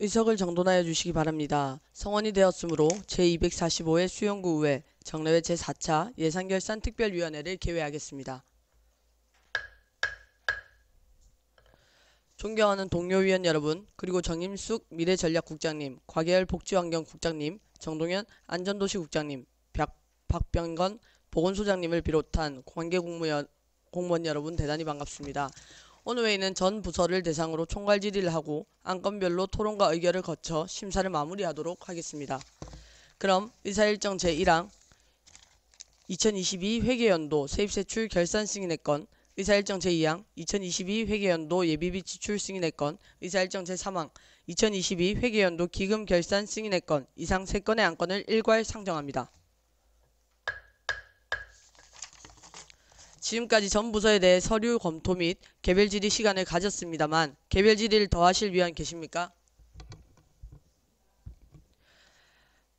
의석을 정돈하여 주시기 바랍니다. 성원이 되었으므로 제245회 수영구 의회 정례회 제4차 예산결산특별위원회를 개회하겠습니다. 존경하는 동료 위원 여러분, 그리고 정임숙 미래전략국장님, 곽예열 복지환경국장님, 정동현 안전도시국장님, 박병건 보건소장님을 비롯한 공무원 여러분 대단히 반갑습니다. 오늘 회의는 전 부서를 대상으로 총괄 질의를 하고 안건별로 토론과 의결을 거쳐 심사를 마무리하도록 하겠습니다. 그럼 의사일정 제1항 2022 회계연도 세입세출 결산 승인의 건, 의사일정 제2항 2022 회계연도 예비비 지출 승인의 건, 의사일정 제3항 2022 회계연도 기금 결산 승인의 건 이상 3건의 안건을 일괄 상정합니다. 지금까지 전 부서에 대해 서류 검토 및 개별 질의 시간을 가졌습니다만 개별 질의를 더 하실 위원 계십니까?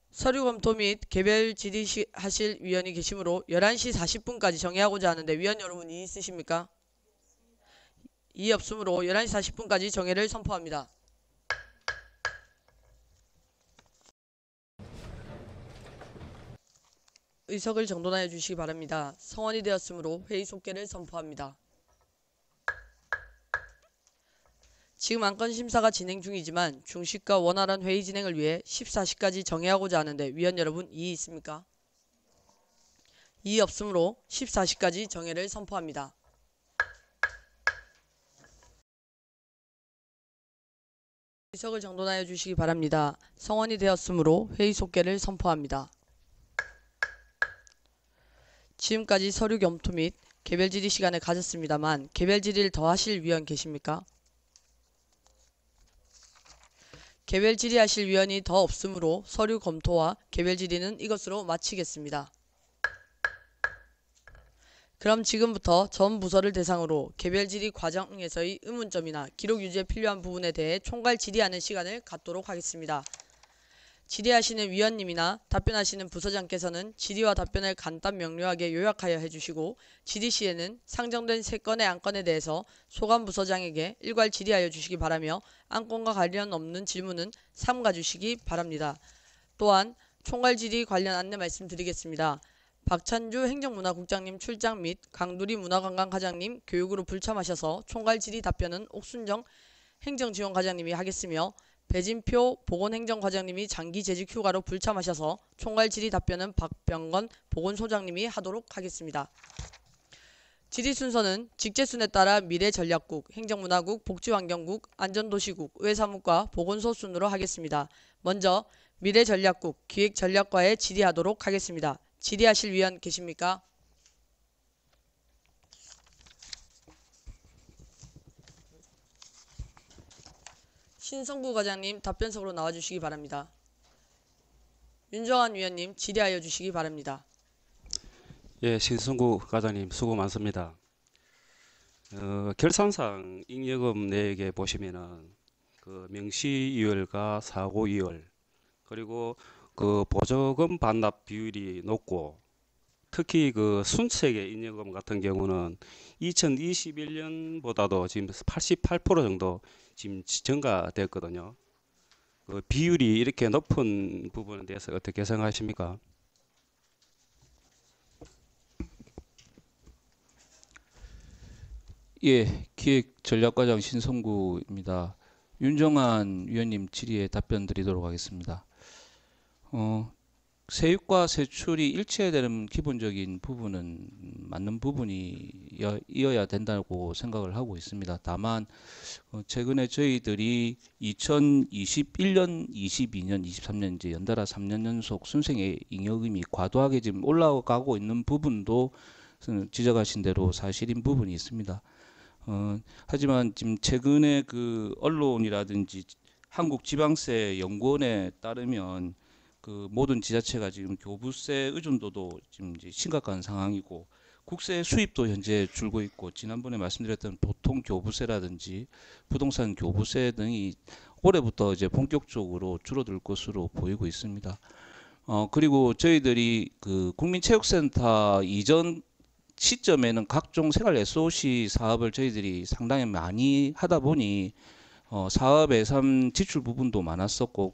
서류 검토 및 개별 질의 하실 위원이 계시므로 11시 40분까지 정회하고자 하는데 위원 여러분 이의 있으십니까? 이의 없으므로 11시 40분까지 정회를 선포합니다. 의석을 정돈하여 주시기 바랍니다. 성원이 되었으므로 회의 속개를 선포합니다. 지금 안건 심사가 진행 중이지만 중식과 원활한 회의 진행을 위해 14시까지 정회하고자 하는데 위원 여러분 이의 있습니까? 이의 없으므로 14시까지 정회를 선포합니다. 의석을 정돈하여 주시기 바랍니다. 성원이 되었으므로 회의 속개를 선포합니다. 지금까지 서류 검토 및 개별 질의 시간을 가졌습니다만 개별 질의를 더 하실 위원 계십니까? 개별 질의하실 위원이 더 없으므로 서류 검토와 개별 질의는 이것으로 마치겠습니다. 그럼 지금부터 전 부서를 대상으로 개별 질의 과정에서의 의문점이나 기록 유지에 필요한 부분에 대해 총괄 질의하는 시간을 갖도록 하겠습니다. 질의하시는 위원님이나 답변하시는 부서장께서는 질의와 답변을 간단 명료하게 요약하여 해주시고 질의 시에는 상정된 3건의 안건에 대해서 소관 부서장에게 일괄 질의하여 주시기 바라며 안건과 관련 없는 질문은 삼가 주시기 바랍니다. 또한 총괄 질의 관련 안내 말씀드리겠습니다. 박찬주 행정문화국장님 출장 및 강두리 문화관광과장님 교육으로 불참하셔서 총괄 질의 답변은 옥순정 행정지원과장님이 하겠으며 배진표 보건행정과장님이 장기 재직 휴가로 불참하셔서 총괄 질의 답변은 박병건 보건소장님이 하도록 하겠습니다. 질의 순서는 직제순에 따라 미래전략국, 행정문화국, 복지환경국, 안전도시국, 의회사무과 보건소 순으로 하겠습니다. 먼저 미래전략국, 기획전략과에 질의하도록 하겠습니다. 질의하실 위원 계십니까? 신성구 과장님 답변석으로 나와주시기 바랍니다. 윤정환 위원님 질의하여 주시기 바랍니다. 예, 신승구 과장님 수고 많습니다. 결산상 잉여금 내역에 보시면은 그 명시이율과 사고이율 그리고 그 보조금 반납 비율이 높고 특히 그 순책의 잉여금 같은 경우는 2021년보다도 지금 88% 정도 지금 증가됐거든요. 그 비율이 이렇게 높은 부분에 대해서 어떻게 생각하십니까? 예, 기획전략과장 신성구입니다. 윤정한 위원님 질의에 답변 드리도록 하겠습니다. 세입과 세출이 일치되는 기본적인 부분은 맞는 부분이어야 된다고 생각을 하고 있습니다. 다만 최근에 저희들이 2021년, 22년, 23년 이제 연달아 3년 연속 순생의 잉여금이 과도하게 지금 올라가고 있는 부분도 지적하신 대로 사실인 부분이 있습니다. 하지만 지금 최근에 그 언론이라든지 한국지방세 연구원에 따르면 그 모든 지자체가 지금 교부세 의존도도 지금 이제 심각한 상황이고 국세 수입도 현재 줄고 있고 지난번에 말씀드렸던 보통 교부세라든지 부동산 교부세 등이 올해부터 이제 본격적으로 줄어들 것으로 보이고 있습니다. 그리고 저희들이 그 국민체육센터 이전 시점에는 각종 생활 SOC 사업을 저희들이 상당히 많이 하다 보니 사업 예산 지출 부분도 많았었고,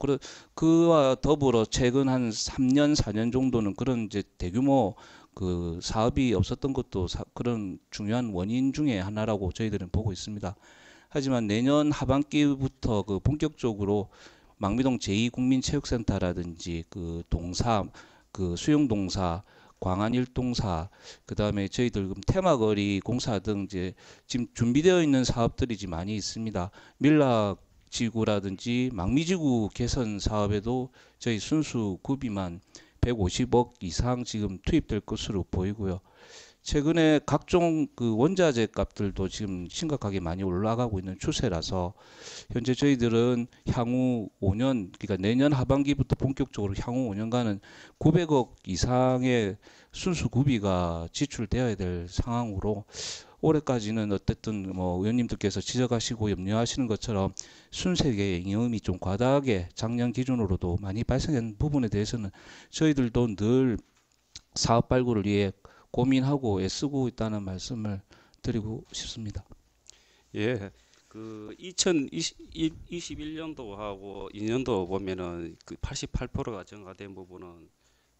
그와 더불어 최근 한 3년, 4년 정도는 그런 이제 대규모 그 사업이 없었던 것도 그런 중요한 원인 중에 하나라고 저희들은 보고 있습니다. 하지만 내년 하반기부터 그 본격적으로 망미동 제2국민체육센터라든지 그 동사, 그 수영동사, 광안일동사, 그다음에 저희들 테마거리 공사 등 이제 지금 준비되어 있는 사업들이 지금 많이 있습니다. 밀락지구라든지 망미지구 개선 사업에도 저희 순수 구비만 150억 이상 지금 투입될 것으로 보이고요. 최근에 각종 그 원자재 값들도 지금 심각하게 많이 올라가고 있는 추세라서 현재 저희들은 향후 5년, 그러니까 내년 하반기부터 본격적으로 향후 5년간은 900억 이상의 순수 구비가 지출되어야 될 상황으로 올해까지는 어쨌든 뭐 의원님들께서 지적하시고 염려하시는 것처럼 순세계의 잉여금이 좀 과다하게 작년 기준으로도 많이 발생한 부분에 대해서는 저희들도 늘 사업 발굴을 위해 고민하고 애쓰고 있다는 말씀을 드리고 싶습니다. 예, 그 2021년도하고 2년도 보면은 그 88%가 증가된 부분은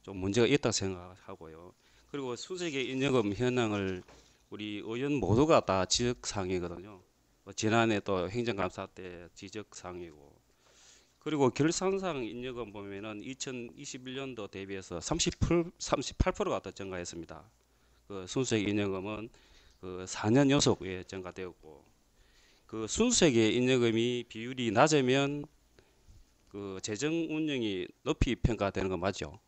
좀 문제가 있다 생각하고요. 그리고 수색의 인여금 현황을 우리 의원 모두가 다 지적 사항이거든요. 지난해 또 행정감사 때 지적 사항이고, 그리고 결산상 인여금 보면은 2021년도 대비해서 38%가 더 증가했습니다. 그 순수액 인여금은 그 4년 연속에 증가되었고, 그 순수액의 인여금이 비율이 낮으면 그 재정 운영이 높이 평가되는 건 맞죠?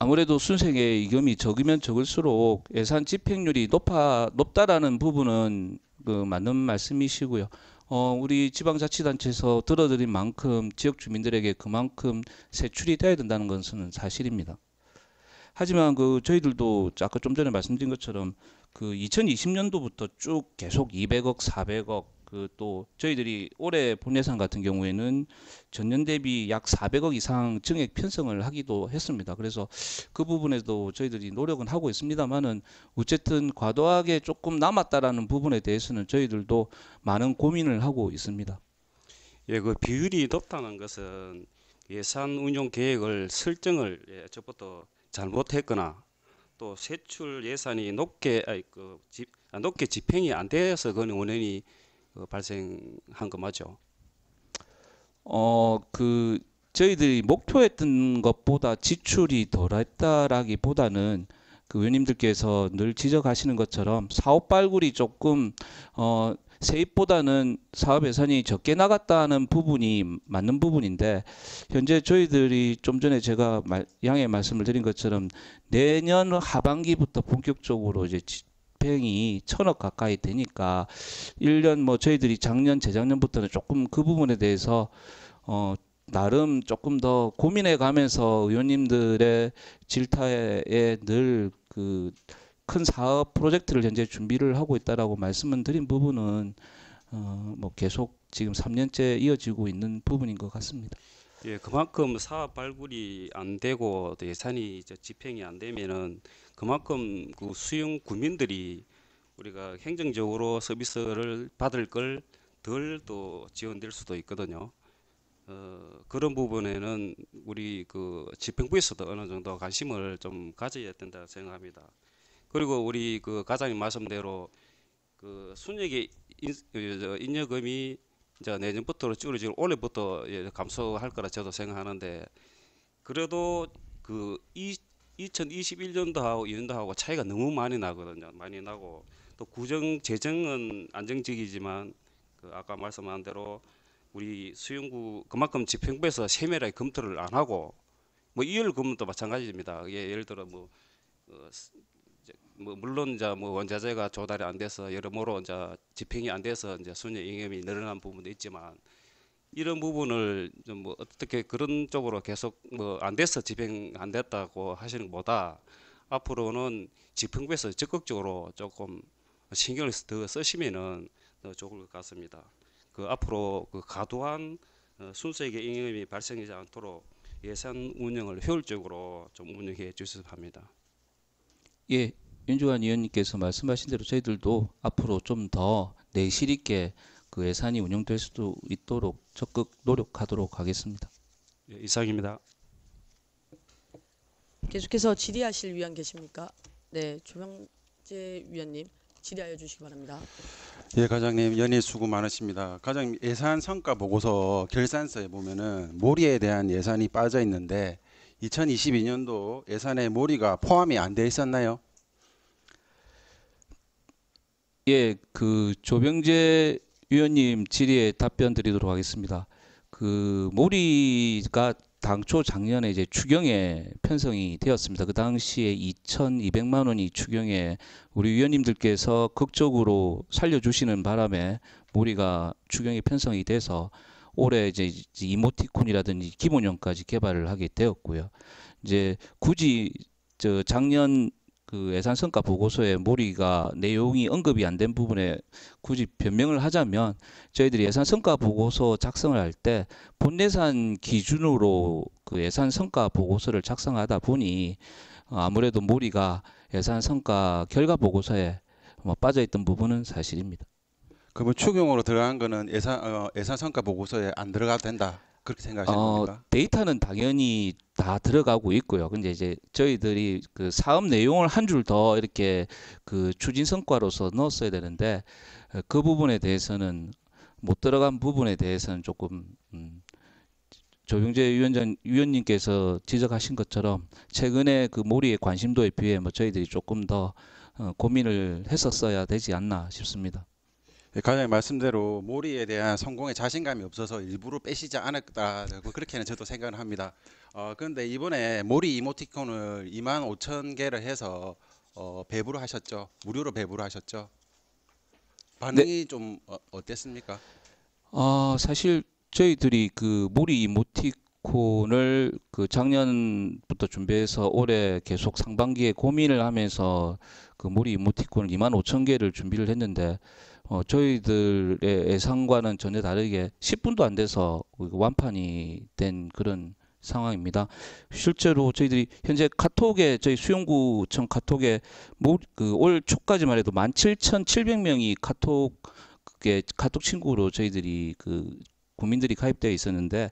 아무래도 순색의 이금이 적으면 적을수록 예산 집행률이 높다라는 부분은 그 맞는 말씀이시고요. 우리 지방자치단체에서 들어드린 만큼 지역 주민들에게 그만큼 세출이 돼야 된다는 것은 사실입니다. 하지만 그 저희들도 아까 좀 전에 말씀드린 것처럼 그 2020년도부터 쭉 계속 200억, 400억 그 또 저희들이 올해 본 예산 같은 경우에는 전년 대비 약 400억 이상 증액 편성을 하기도 했습니다. 그래서 그 부분에도 저희들이 노력은 하고 있습니다만은 어쨌든 과도하게 조금 남았다라는 부분에 대해서는 저희들도 많은 고민을 하고 있습니다. 예, 그 비율이 높다는 것은 예산 운용 계획을 설정을 애초부터 잘못했거나 또 세출 예산이 높게 집행이 안 돼서 그런 원인이 발생한 거 맞죠? 그 저희들이 목표했던 것보다 지출이 덜했다라기보다는 그 의원님들께서 늘 지적하시는 것처럼 사업 발굴이 조금 세입보다는 사업 예산이 적게 나갔다는 부분이 맞는 부분인데, 현재 저희들이 좀 전에 제가 양해 말씀을 드린 것처럼 내년 하반기부터 본격적으로 이제 집행이 1,000억 가까이 되니까 1년 뭐 저희들이 작년 재작년부터는 조금 그 부분에 대해서 나름 조금 더 고민해 가면서 의원님들의 질타에 늘 그 큰 사업 프로젝트를 현재 준비를 하고 있다라고 말씀을 드린 부분은 뭐 계속 지금 3년째 이어지고 있는 부분인 것 같습니다. 예, 그만큼 사업 발굴이 안 되고 또 예산이 이제 집행이 안 되면은 그만큼 그 수용 구민들이 우리가 행정적으로 서비스를 받을 걸 덜 또 지원될 수도 있거든요. 그런 부분에는 우리 그 집행부에서도 어느 정도 관심을 좀 가져야 된다 생각합니다. 그리고 우리 그 과장님 말씀대로 그 순역의 인여금이 이제 내년부터 줄어지고 올해부터 감소할 거라 저도 생각하는데, 그래도 그 2021년도하고 2년도하고 차이가 너무 많이 나거든요. 많이 나고 또 구정 재정은 안정적이지만 그 아까 말씀한 대로 우리 수용구 그만큼 집행부에서 세밀하게 검토를 안 하고, 뭐 이월 금도 마찬가지입니다. 예를 들어 물론 이제 뭐 원자재가 조달이 안 돼서 여러모로 이제 집행이 안 돼서 이제 순위 잉여금이 늘어난 부분도 있지만, 이런 부분을 좀 뭐 어떻게 그런 쪽으로 계속 뭐 안 돼서 집행 안 됐다고 하시는 것보다 앞으로는 집행부에서 적극적으로 조금 신경을 더 쓰시면은 더 좋을 것 같습니다. 그 앞으로 그 과도한 순수익의 잉여금이 발생하지 않도록 예산 운영을 효율적으로 좀 운영해 주셔야 합니다. 예, 윤주환 의원님께서 말씀하신 대로 저희들도 앞으로 좀 더 내실 있게 그 예산이 운영될 수 있도록 적극 노력하도록 하겠습니다. 예, 이상입니다. 계속해서 질의하실 위원 계십니까? 네, 조명재 위원님 질의하여 주시기 바랍니다. 예, 과장님 연일 수고 많으십니다. 과장님 예산 성과 보고서 결산서에 보면은 모리에 대한 예산이 빠져 있는데 2022년도 예산에 모리가 포함이 안 돼 있었나요? 예, 그 조병재 위원님 질의에 답변 드리도록 하겠습니다. 그 모리가 당초 작년에 이제 추경에 편성이 되었습니다. 그 당시에 2,200만 원이 추경에 우리 위원님들께서 극적으로 살려주시는 바람에 모리가 추경에 편성이 돼서 올해 이제 이모티콘이라든지 기본형까지 개발을 하게 되었고요. 이제 굳이 저 작년 그 예산 성과 보고서에 모리가 내용이 언급이 안 된 부분에 굳이 변명을 하자면 저희들이 예산 성과 보고서 작성을 할 때 본예산 기준으로 그 예산 성과 보고서를 작성하다 보니 아무래도 모리가 예산 성과 결과 보고서에 빠져 있던 부분은 사실입니다. 그러면 추경으로 들어간 거는 예산 성과 보고서에 안 들어가도 된다. 그렇게 생각하시는 겁니까? 데이터는 당연히 다 들어가고 있고요. 근데 이제 저희들이 그 사업 내용을 한 줄 더 이렇게 그 추진 성과로서 넣었어야 되는데 그 부분에 대해서는 못 들어간 부분에 대해서는 조금 조병재 위원님께서 지적하신 것처럼 최근에 그 모리의 관심도에 비해 저희들이 조금 더 고민을 했었어야 되지 않나 싶습니다. 예, 과장님 말씀대로 모리에 대한 성공에 자신감이 없어서 일부러 빼시지 않았다. 그렇게는 저도 생각을 합니다. 그런데 이번에 모리 이모티콘을 25,000개를 해서 배부를 하셨죠. 무료로 배부를 하셨죠. 반응이 좀 어땠습니까? 사실 저희들이 그 모리 이모티콘을 그 작년부터 준비해서 올해 계속 상반기에 고민을 하면서 그 모리 이모티콘을 25,000개를 준비를 했는데 저희들의 예상과는 전혀 다르게 10분도 안 돼서 완판이 된 그런 상황입니다. 실제로 저희들이 현재 카톡에 저희 수용구청 카톡에 그 올 초까지만 해도 17,700명이 카톡 친구로 저희들이 그 국민들이 가입되어 있었는데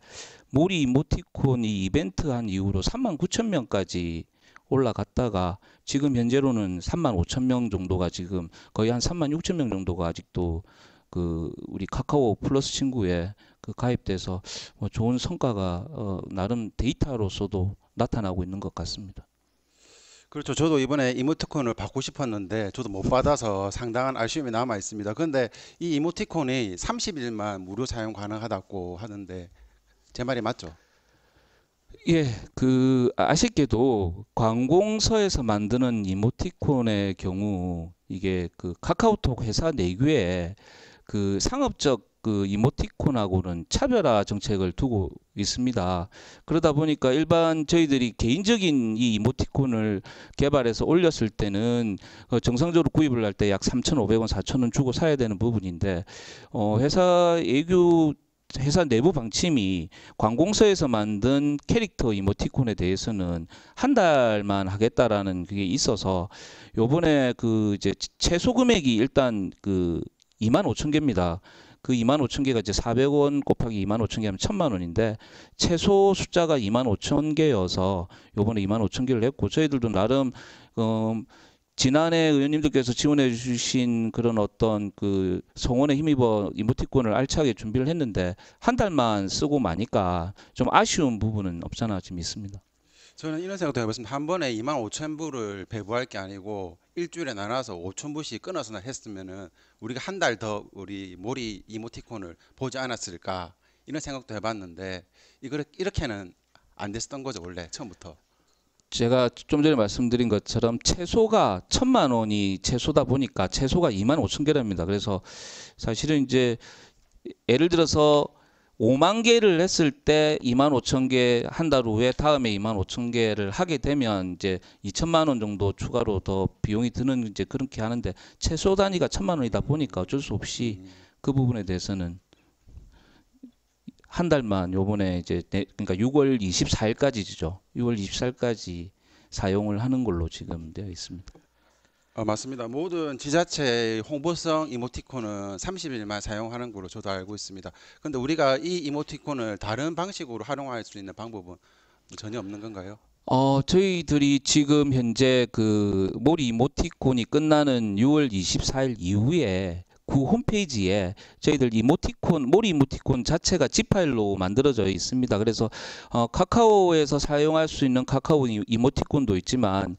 모리 이모티콘이 이벤트 한 이후로 39,000명까지 올라갔다가 지금 현재로는 35,000명 정도가 지금 거의 한 36,000명 정도가 아직도 그 우리 카카오 플러스 친구에 그 가입돼서 좋은 성과가 나름 데이터로서도 나타나고 있는 것 같습니다. 그렇죠. 저도 이번에 이모티콘을 받고 싶었는데 저도 못 받아서 상당한 아쉬움이 남아 있습니다. 그런데 이 이모티콘이 30일만 무료 사용 가능하다고 하는데 제 말이 맞죠? 예, 그 아쉽게도 관공서에서 만드는 이모티콘의 경우 이게 그 카카오톡 회사 내규에 그 상업적 그 이모티콘하고는 차별화 정책을 두고 있습니다. 그러다 보니까 일반 저희들이 개인적인 이 이모티콘을 개발해서 올렸을 때는 정상적으로 구입을 할 때 약 3,500원, 4,000원 주고 사야 되는 부분인데 회사 내부 방침이 관공서에서 만든 캐릭터 이모티콘에 대해서는 한 달만 하겠다라는 그게 있어서 요번에 그 이제 최소 금액이 일단 그 25,000개입니다. 그 25,000개가 이제 400원 곱하기 25,000개 하면 1,000만 원인데 최소 숫자가 25,000개여서 요번에 25,000개를 했고 저희들도 나름 지난해 의원님들께서 지원해 주신 그런 어떤 그 성원에 힘입어 이모티콘을 알차게 준비를 했는데 한 달만 쓰고 마니까 좀 아쉬운 부분은 없잖아 지금 있습니다. 저는 이런 생각도 해봤습니다. 한 번에 25,000부를 배부할 게 아니고 일주일에 나눠서 5,000부씩 끊어서 했으면은 우리가 한 달 더 우리 모리 이모티콘을 보지 않았을까 이런 생각도 해봤는데 이렇게는 안 됐었던 거죠 원래 처음부터. 제가 좀 전에 말씀드린 것처럼 최소가 1,000만 원이 최소다 보니까 최소가 25,000개랍니다. 그래서 사실은 이제 예를 들어서 5만 개를 했을 때 25,000개 한 달 후에 다음에 25,000개를 하게 되면 이제 2천만 원 정도 추가로 더 비용이 드는 이제 그렇게 하는데 최소 단위가 1,000만 원이다 보니까 어쩔 수 없이 그 부분에 대해서는 한 달만 요번에 이제 그러니까 6월 24일까지죠. 6월 24일까지 사용을 하는 걸로 지금 되어 있습니다. 맞습니다. 모든 지자체의 홍보성 이모티콘은 30일만 사용하는 걸로 저도 알고 있습니다. 근데 우리가 이 이모티콘을 다른 방식으로 활용할 수 있는 방법은 전혀 없는 건가요? 저희들이 지금 현재 그 모리 이모티콘이 끝나는 6월 24일 이후에 그 홈페이지에 저희들 모리 이모티콘 자체가 zip 파일로 만들어져 있습니다. 그래서 카카오에서 사용할 수 있는 카카오 이모티콘도 있지만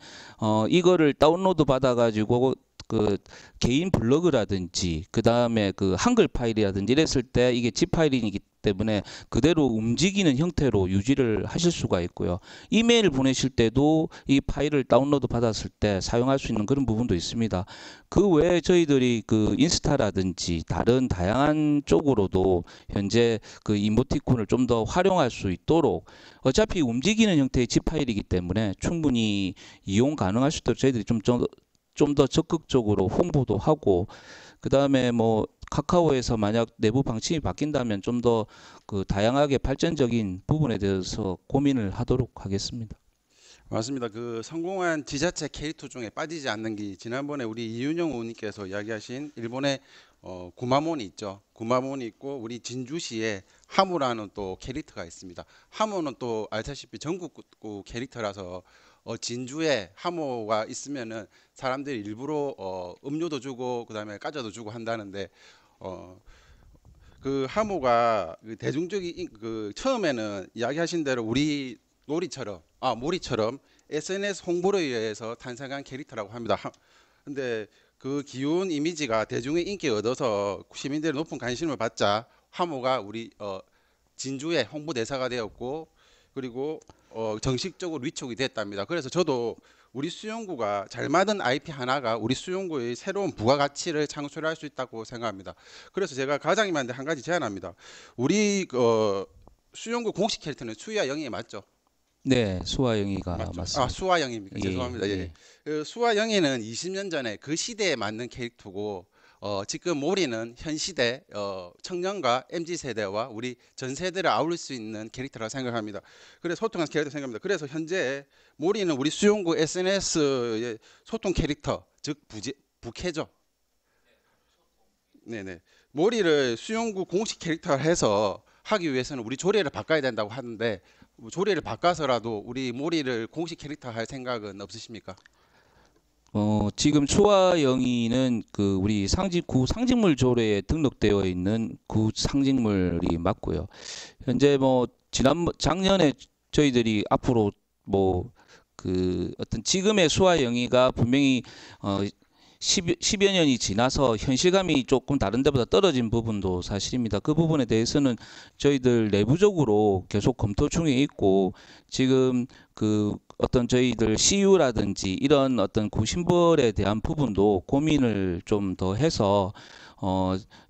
이거를 다운로드 받아가지고 그 개인 블로그라든지 그 다음에 그 한글 파일이라든지 이랬을 때 이게 zip 파일이기 때문에 그대로 움직이는 형태로 유지를 하실 수가 있고요. 이메일 보내실 때도 이 파일을 다운로드 받았을 때 사용할 수 있는 그런 부분도 있습니다. 그 외에 저희들이 그 인스타라든지 다른 다양한 쪽으로도 현재 그 이모티콘을 좀 더 활용할 수 있도록 어차피 움직이는 형태의 zip 파일이기 때문에 충분히 이용 가능할 수 있도록 저희들이 좀 더 적극적으로 홍보도 하고 그 다음에 뭐 카카오에서 만약 내부 방침이 바뀐다면 좀 더 그 다양하게 발전적인 부분에 대해서 고민을 하도록 하겠습니다. 맞습니다. 그 성공한 지자체 캐릭터 중에 빠지지 않는 게 지난번에 우리 이윤영 의원님께서 이야기하신 일본의 구마모니 있죠. 구마모니 있고 우리 진주시에 하모라는 또 캐릭터가 있습니다. 하모는 또 알다시피 전국구 캐릭터라서 진주에 하모가 있으면은 사람들이 일부러 음료도 주고 그다음에 과자도 주고 한다는데 그 하모가 그 대중적인 그 처음에는 이야기하신 대로 우리 모리처럼 SNS 홍보를 위해서 탄생한 캐릭터라고 합니다. 근데 그 기운 이미지가 대중의 인기 얻어서 시민들의 높은 관심을 받자 하모가 우리 진주의 홍보대사가 되었고 그리고 정식적으로 위촉이 됐답니다. 그래서 저도 우리 수용구가 잘 맞은 IP 하나가 우리 수용구의 새로운 부가가치를 창출할 수 있다고 생각합니다. 그래서 제가 과장님한테 한 가지 제안합니다. 우리 수용구 공식 캐릭터는 수야 영이 맞죠? 네, 수아영이가 맞죠? 맞습니다. 수아영입니까? 예, 죄송합니다. 예. 그 수아영이는 20년 전에 그 시대에 맞는 캐릭터고 지금 모리는 현 시대 청년과 MZ 세대와 우리 전 세대를 아울릴 수 있는 캐릭터라고 생각합니다. 그래서 소통한 캐릭터 생각합니다. 그래서 현재 모리는 우리 수용구 SNS의 소통 캐릭터, 즉 부캐죠. 네네. 모리를 수용구 공식 캐릭터를 해서 하기 위해서는 우리 조례를 바꿔야 된다고 하는데 조례를 바꿔서라도 우리 모리를 공식 캐릭터 할 생각은 없으십니까? 지금 수아영이는 그 우리 구 상징물 조례에 등록되어 있는 구 상징물이 맞고요. 현재 뭐 작년에 저희들이 앞으로 뭐 그 어떤 지금의 수아영이가 분명히 10여 년이 지나서 현실감이 조금 다른 데보다 떨어진 부분도 사실입니다. 그 부분에 대해서는 저희들 내부적으로 계속 검토 중에 있고 지금 그 어떤 저희들 CU라든지 이런 어떤 구심벌에 대한 부분도 고민을 좀 더 해서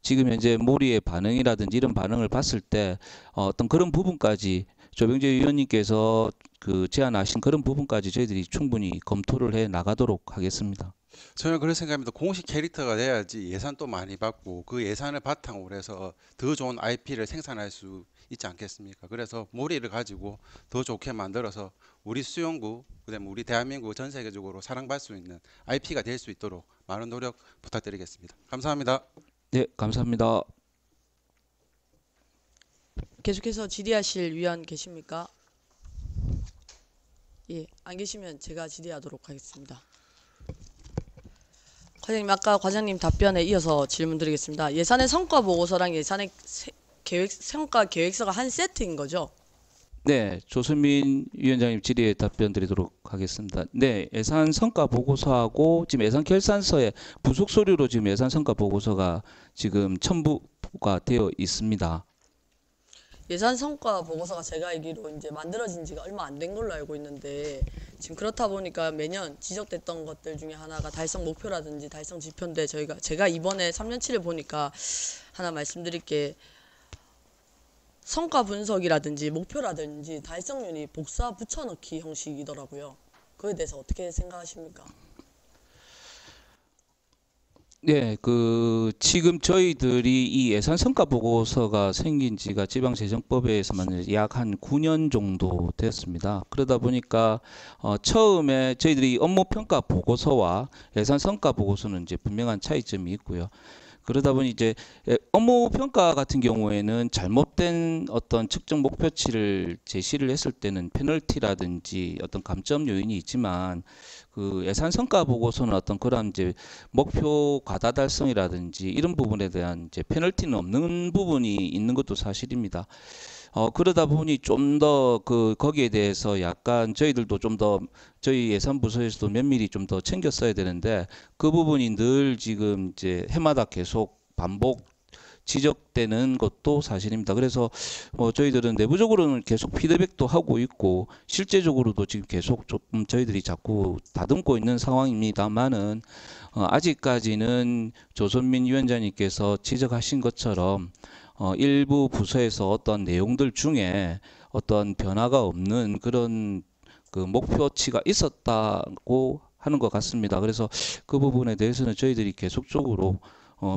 지금 현재 모리의 반응이라든지 이런 반응을 봤을 때 어떤 그런 부분까지 조병재 위원님께서 그 제안하신 그런 부분까지 저희들이 충분히 검토를 해 나가도록 하겠습니다. 저는 그런 생각입니다. 공식 캐릭터가 돼야지 예산도 많이 받고 그 예산을 바탕으로 해서 더 좋은 IP를 생산할 수 있지 않겠습니까? 그래서 모리를 가지고 더 좋게 만들어서 우리 수용구, 그다음에 우리 대한민국 전 세계적으로 사랑받을 수 있는 IP가 될 수 있도록 많은 노력 부탁드리겠습니다. 감사합니다. 네, 감사합니다. 계속해서 질의하실 위원 계십니까? 예, 안 계시면 제가 질의하도록 하겠습니다. 과장님, 아까 과장님 답변에 이어서 질문 드리겠습니다. 예산의 성과 보고서랑 예산의 성과 계획서가 한 세트인 거죠? 네, 조수민 위원장님 질의에 답변 드리도록 하겠습니다. 네, 예산 성과 보고서하고 지금 예산 결산서에 부속 서류로 지금 예산 성과 보고서가 지금 첨부가 되어 있습니다. 예산 성과 보고서가 제가 알기로 이제 만들어진 지가 얼마 안 된 걸로 알고 있는데 지금 그렇다 보니까 매년 지적됐던 것들 중에 하나가 달성 목표라든지 달성 지표인데 제가 이번에 3년치를 보니까 하나 말씀드릴 게 성과 분석이라든지 목표라든지 달성률이 복사 붙여넣기 형식이더라고요. 그에 대해서 어떻게 생각하십니까? 네, 지금 저희들이 이 예산 성과 보고서가 생긴 지가 지방재정법에서만 약 한 9년 정도 됐습니다. 그러다 보니까 처음에 저희들이 업무 평가 보고서와 예산 성과 보고서는 이제 분명한 차이점이 있고요. 그러다 보니 이제 업무 평가 같은 경우에는 잘못된 어떤 측정 목표치를 제시를 했을 때는 페널티라든지 어떤 감점 요인이 있지만 그 예산 성과 보고서는 어떤 그런 이제 목표 과다 달성이라든지 이런 부분에 대한 이제 페널티는 없는 부분이 있는 것도 사실입니다. 그러다 보니 좀 더 거기에 대해서 약간 저희들도 좀 더 저희 예산부서에서도 면밀히 좀 더 챙겼어야 되는데 그 부분이 늘 지금 이제 해마다 계속 반복 지적되는 것도 사실입니다. 그래서 저희들은 내부적으로는 계속 피드백도 하고 있고 실제적으로도 지금 계속 좀 저희들이 자꾸 다듬고 있는 상황입니다만은 아직까지는 조선민 위원장님께서 지적하신 것처럼 일부 부서에서 어떤 내용들 중에 어떤 변화가 없는 그런 그 목표치가 있었다고 하는 것 같습니다. 그래서 그 부분에 대해서는 저희들이 계속적으로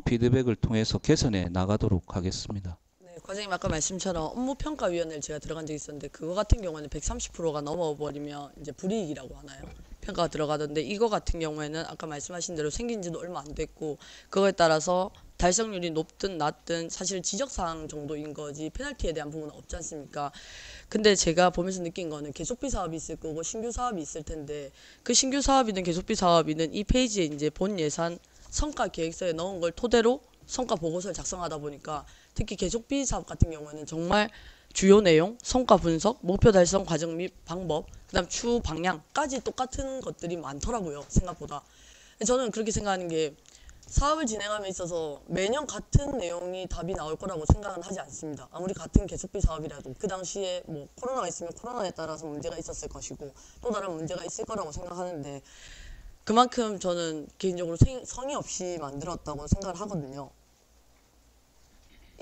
피드백을 통해서 개선해 나가도록 하겠습니다. 네, 과장님 아까 말씀처럼 업무평가위원회를 제가 들어간 적이 있었는데 그거 같은 경우에는 130%가 넘어버리면 이제 불이익이라고 하나요? 평가가 들어가던데 이거 같은 경우에는 아까 말씀하신 대로 생긴 지도 얼마 안 됐고 그거에 따라서 달성률이 높든 낮든 사실 지적사항 정도인 거지 페널티에 대한 부분은 없지 않습니까? 근데 제가 보면서 느낀 거는 계속비 사업이 있을 거고 신규 사업이 있을 텐데 그 신규 사업이든 계속비 사업이든 이 페이지에 이제 본 예산 성과 계획서에 넣은 걸 토대로 성과 보고서를 작성하다 보니까 특히 계속비 사업 같은 경우에는 정말 주요 내용, 성과 분석, 목표 달성 과정 및 방법, 그다음 추후 방향까지 똑같은 것들이 많더라고요. 생각보다. 저는 그렇게 생각하는 게 사업을 진행함에 있어서 매년 같은 내용이 답이 나올 거라고 생각은 하지 않습니다. 아무리 같은 계속비 사업이라도 그 당시에 뭐 코로나가 있으면 코로나에 따라서 문제가 있었을 것이고 또 다른 문제가 있을 거라고 생각하는데 그만큼 저는 개인적으로 성의 없이 만들었다고 생각을 하거든요.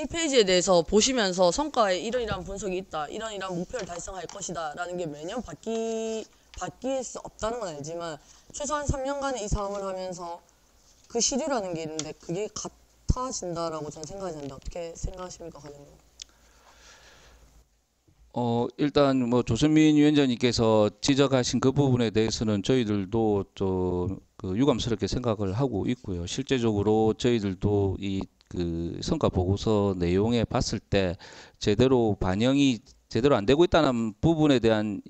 이 페이지에 대해서 보시면서 성과에 이런 분석이 있다, 이런 목표를 달성할 것이다 라는 게 매년 바뀔 수 없다는 건 알지만 최소한 3년간의 이 사업을 하면서 그 시류라는 게 있는데 그게 같아진다라고 저는 생각하는데 어떻게 생각하십니까, 과장님? 일단 뭐 조선민 위원장님께서 지적하신 그 부분에 대해서는 저희들도 좀 유감스럽게 생각을 하고 있고요. 실제적으로 저희들도 이 성과 보고서 내용에 봤을 때 제대로 반영이 제대로 안 되고 있다는 부분에 대한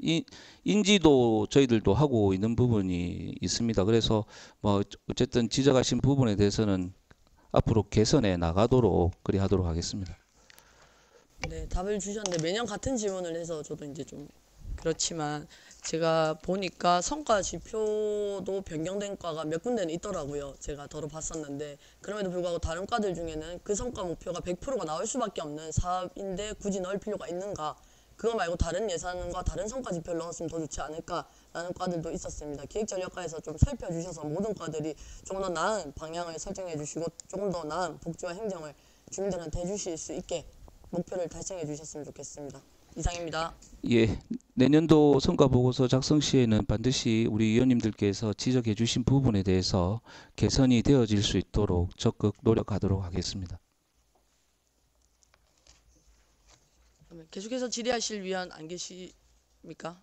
인지도 저희들도 하고 있는 부분이 있습니다. 그래서 뭐 어쨌든 지적하신 부분에 대해서는 앞으로 개선해 나가도록 그리 하도록 하겠습니다. 네, 답을 주셨는데 매년 같은 질문을 해서 저도 이제 좀 그렇지만 제가 보니까 성과 지표도 변경된 과가 몇 군데는 있더라고요. 제가 더러 봤었는데 그럼에도 불구하고 다른 과들 중에는 그 성과 목표가 100%가 나올 수밖에 없는 사업인데 굳이 넣을 필요가 있는가? 그거 말고 다른 예산과 다른 성과 지표를 넣었으면 더 좋지 않을까라는 과들도 있었습니다. 기획전략과에서 좀 살펴주셔서 모든 과들이 조금 더 나은 방향을 설정해 주시고 조금 더 나은 복지와 행정을 주민들한테 해주실 수 있게 목표를 달성해 주셨으면 좋겠습니다. 이상입니다. 예, 내년도 성과 보고서 작성 시에는 반드시 우리 위원님들께서 지적해 주신 부분에 대해서 개선이 되어질 수 있도록 적극 노력하도록 하겠습니다. 계속해서 질의하실 위원 안 계십니까?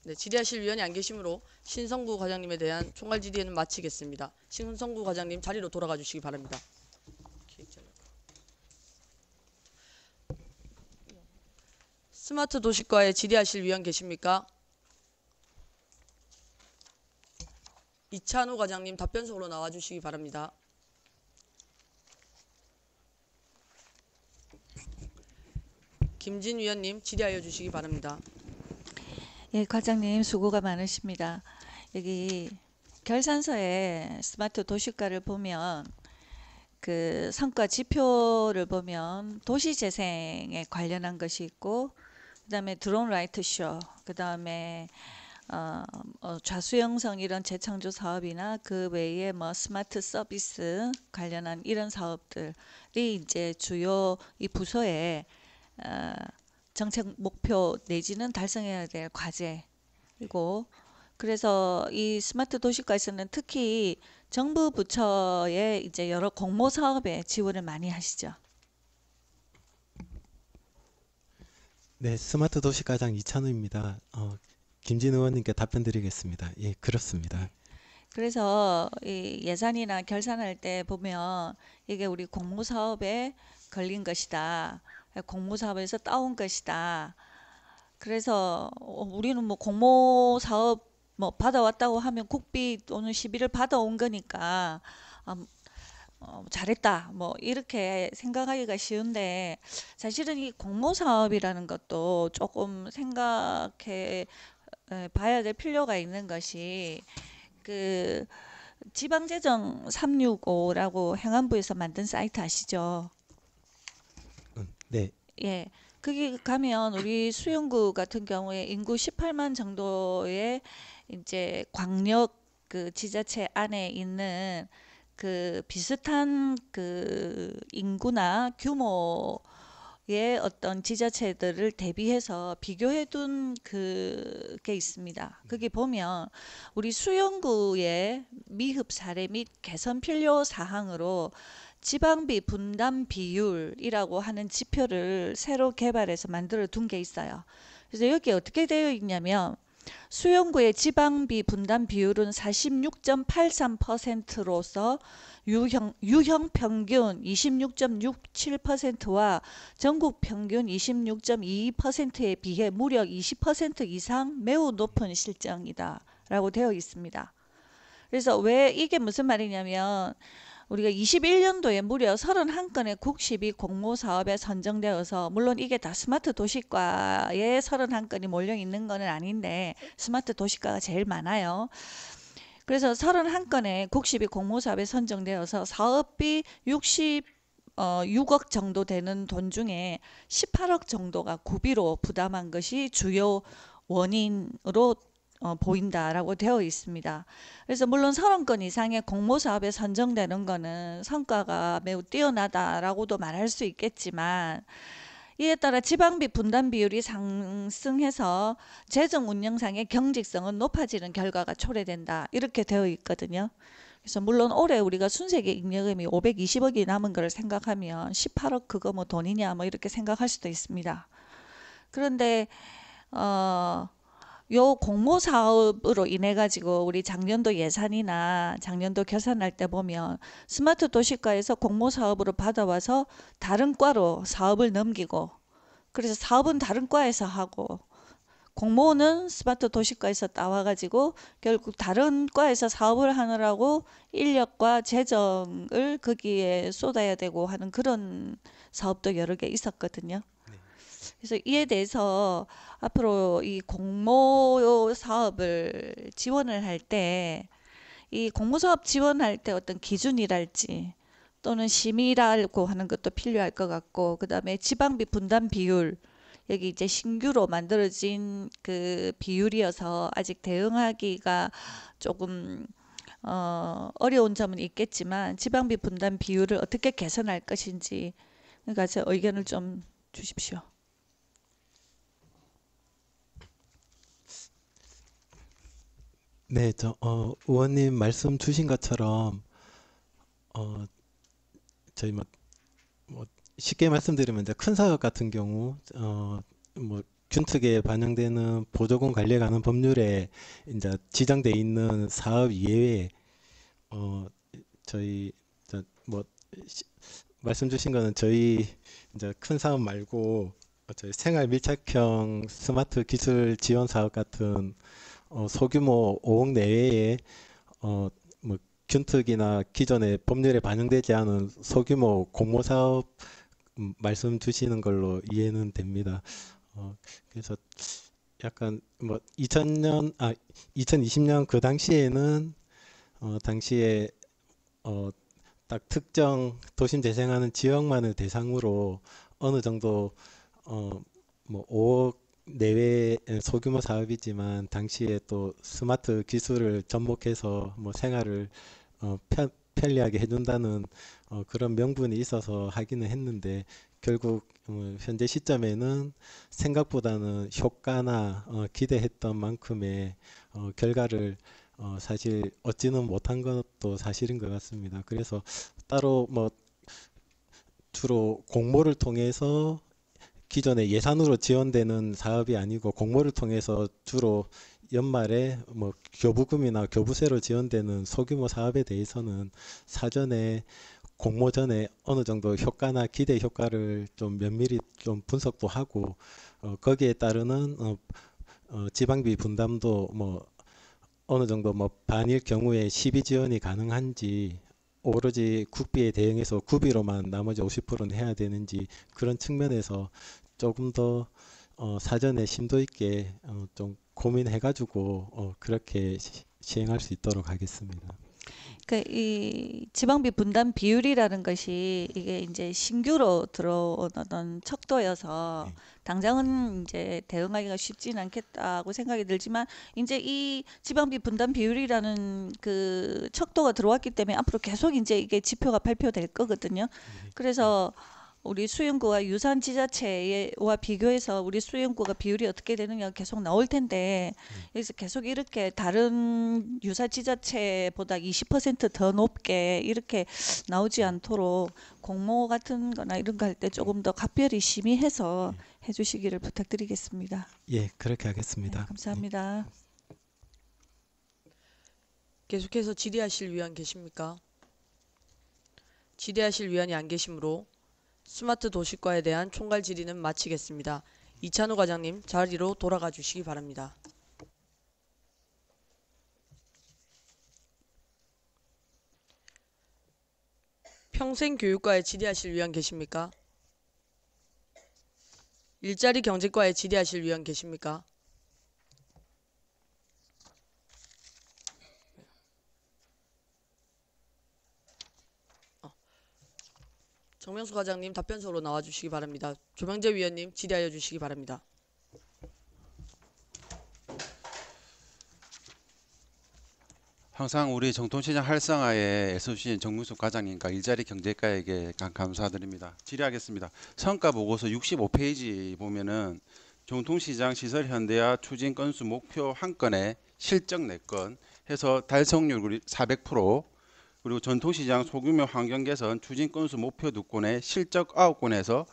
네, 질의하실 위원이 안 계시므로 신성구 과장님에 대한 총괄 질의는 마치겠습니다. 신성구 과장님 자리로 돌아가 주시기 바랍니다. 스마트 도시과에 질의하실 위원 계십니까? 이찬우 과장님 답변석으로 나와주시기 바랍니다. 김진 위원님 질의하여 주시기 바랍니다. 예, 과장님 수고가 많으십니다. 여기 결산서에 스마트 도시과를 보면 그 성과 지표를 보면 도시재생에 관련한 것이 있고 그다음에 드론 라이트 쇼, 그다음에 좌수영성 이런 재창조 사업이나 그 외에 뭐 스마트 서비스 관련한 이런 사업들이 이제 주요 이 부서에 정책 목표 내지는 달성해야 될 과제 그리고 그래서 이 스마트 도시과에서는 특히 정부 부처의 이제 여러 공모 사업에 지원을 많이 하시죠. 네, 스마트 도시과장 이찬우입니다. 김진 의원님께 답변드리겠습니다. 예, 그렇습니다. 그래서 이 예산이나 결산할 때 보면 이게 우리 공모 사업에 걸린 것이다. 공모 사업에서 따온 것이다. 그래서 우리는 뭐 공모 사업 뭐 받아왔다고 하면 국비 또는 시비를 받아온 거니까 잘했다 뭐 이렇게 생각하기가 쉬운데 사실은 이 공모 사업이라는 것도 조금 생각해 봐야 될 필요가 있는 것이 그 지방재정 365라고 행안부에서 만든 사이트 아시죠? 네, 예. 거기 가면 우리 수영구 같은 경우에 인구 18만 정도의 이제 광역 그 지자체 안에 있는 그 비슷한 그 인구나 규모의 어떤 지자체들을 대비해서 비교해 둔 그게 있습니다. 거기 보면 우리 수영구의 미흡 사례 및 개선 필요 사항으로 지방비 분담 비율이라고 하는 지표를 새로 개발해서 만들어 둔 게 있어요. 그래서 여기 어떻게 되어 있냐면 수영구의 지방비 분담 비율은 46.83%로서 유형 평균 26.67%와 전국 평균 26.22%에 비해 무려 20% 이상 매우 높은 실정이다 라고 되어 있습니다. 그래서 왜 이게 무슨 말이냐면 우리가 21년도에 무려 31건의 국시비 공모 사업에 선정되어서 물론 이게 다 스마트 도시과에 31건이 몰려 있는 거는 아닌데 스마트 도시과가 제일 많아요. 그래서 31건의 국시비 공모 사업에 선정되어서 사업비 6억 정도 되는 돈 중에 18억 정도가 구비로 부담한 것이 주요 원인으로 보인다라고 되어 있습니다. 그래서 물론 30건 이상의 공모 사업에 선정되는 거는 성과가 매우 뛰어나다라고도 말할 수 있겠지만 이에 따라 지방비 분담 비율이 상승해서 재정 운영상의 경직성은 높아지는 결과가 초래된다. 이렇게 되어 있거든요. 그래서 물론 올해 우리가 순세계 잉여금이 520억이 남은 걸 생각하면 18억 그거 뭐 돈이냐 뭐 이렇게 생각할 수도 있습니다. 그런데 요 공모 사업으로 인해 가지고 우리 작년도 예산이나 작년도 결산할 때 보면 스마트 도시과에서 공모 사업으로 받아와서 다른 과로 사업을 넘기고 그래서 사업은 다른 과에서 하고 공모는 스마트 도시과에서 따와 가지고 결국 다른 과에서 사업을 하느라고 인력과 재정을 거기에 쏟아야 되고 하는 그런 사업도 여러 개 있었거든요. 그래서 이에 대해서 앞으로 이 공모 사업을 지원을 할 때 이 공모 사업 지원할 때 어떤 기준이랄지 또는 심의라고 하는 것도 필요할 것 같고 그다음에 지방비 분담 비율 여기 이제 신규로 만들어진 그 비율이어서 아직 대응하기가 조금 어려운 점은 있겠지만 지방비 분담 비율을 어떻게 개선할 것인지 그러니까 제 의견을 좀 주십시오. 네, 의원님 말씀 주신 것처럼 저희 뭐 쉽게 말씀드리면 이제 큰 사업 같은 경우 뭐 균특에 반영되는 보조금 관리에 관한 법률에 이제 지정돼 있는 사업 이외에 저희 뭐 말씀 주신 거는 저희 이제 큰 사업 말고 저희 생활 밀착형 스마트 기술 지원 사업 같은 소규모 5억 내외의 뭐 균특이나 기존의 법률에 반영되지 않은 소규모 공모 사업 말씀 주시는 걸로 이해는 됩니다. 그래서 약간 뭐 2020년 그 당시에는 당시에 딱 특정 도심 재생하는 지역만을 대상으로 어느 정도 뭐 5억 내외 소규모 사업이지만 당시에 또 스마트 기술을 접목해서 뭐 생활을 편리하게 해준다는 그런 명분이 있어서 하기는 했는데 결국 현재 시점에는 생각보다는 효과나 기대했던 만큼의 결과를 사실 얻지는 못한 것도 사실인 것 같습니다. 그래서 따로 뭐 주로 공모를 통해서 기존에 예산으로 지원되는 사업이 아니고 공모를 통해서 주로 연말에 뭐 교부금이나 교부세로 지원되는 소규모 사업에 대해서는 사전에 공모 전에 어느 정도 효과나 기대 효과를 좀 면밀히 좀 분석도 하고 거기에 따르는 지방비 분담도 뭐 어느 정도 뭐 반일 경우에 시비 지원이 가능한지 오로지 국비에 대응해서 구비로만 나머지 50%는 해야 되는지 그런 측면에서 조금 더 사전에 심도 있게 좀 고민해가지고 그렇게 시행할 수 있도록 하겠습니다. 이 지방비 분담 비율이라는 것이 이게 이제 신규로 들어오는 척도여서 네. 당장은 이제 대응하기가 쉽지는 않겠다고 생각이 들지만 이제 이 지방비 분담 비율이라는 그 척도가 들어왔기 때문에 앞으로 계속 이제 이게 지표가 발표될 거거든요. 그래서 우리 수용구와 유산 지자체와 비교해서 우리 수용구가 비율이 어떻게 되느냐 계속 나올 텐데 여기서 계속 이렇게 다른 유사 지자체보다 20%더 높게 이렇게 나오지 않도록 공모 같은 거나 이런 거 할 때 조금 더 각별히 심의해서 해주시기를 부탁드리겠습니다. 예, 그렇게 하겠습니다. 네, 감사합니다. 계속해서 질의하실 위원 계십니까? 질의하실 위원이 안 계시므로 스마트 도시과에 대한 총괄 질의는 마치겠습니다. 이찬우 과장님 자리로 돌아가 주시기 바랍니다. 평생교육과에 질의하실 위원 계십니까? 일자리 경제과에 질의하실 위원 계십니까? 정명수 과장님 답변서로 나와주시기 바랍니다. 조명재 위원님 질의하여 주시기 바랍니다. 항상 우리 정통시장 활성화에 애써주신 정문숙 과장님과 일자리 경제과에게 감사드립니다. 질의하겠습니다. 성과 보고서 65페이지 보면은 정통시장 시설 현대화 추진 건수 목표 한 건에 실적 4건 해서 달성률 400%, 그리고 전통시장 소규모 환경 개선 추진 건수 목표 2건에 실적 9건에서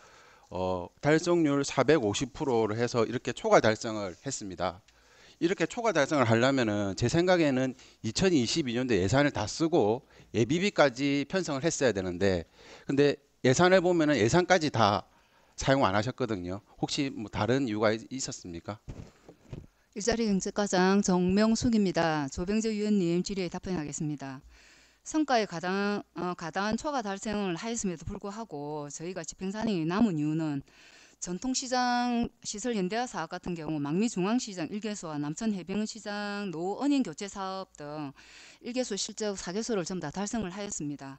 달성률 450%를 해서 이렇게 초과 달성을 했습니다. 이렇게 초과 달성을 하려면은 제 생각에는 2022년도 예산을 다 쓰고 예비비까지 편성을 했어야 되는데, 근데 예산을 보면은 예산까지 다 사용 안 하셨거든요. 혹시 뭐 다른 이유가 있었습니까? 일자리 경제과장 정명숙입니다. 조병재 위원님 질의에 답변하겠습니다. 성과에 가당한 초과 달성을 하였음에도 불구하고 저희가 집행산행이 남은 이유는 전통시장 시설 현대화 사업 같은 경우 망미중앙시장 1개소와 남천해병시장 노은인교체 사업 등 1개소 실적 4개소를 전부 다 달성을 하였습니다.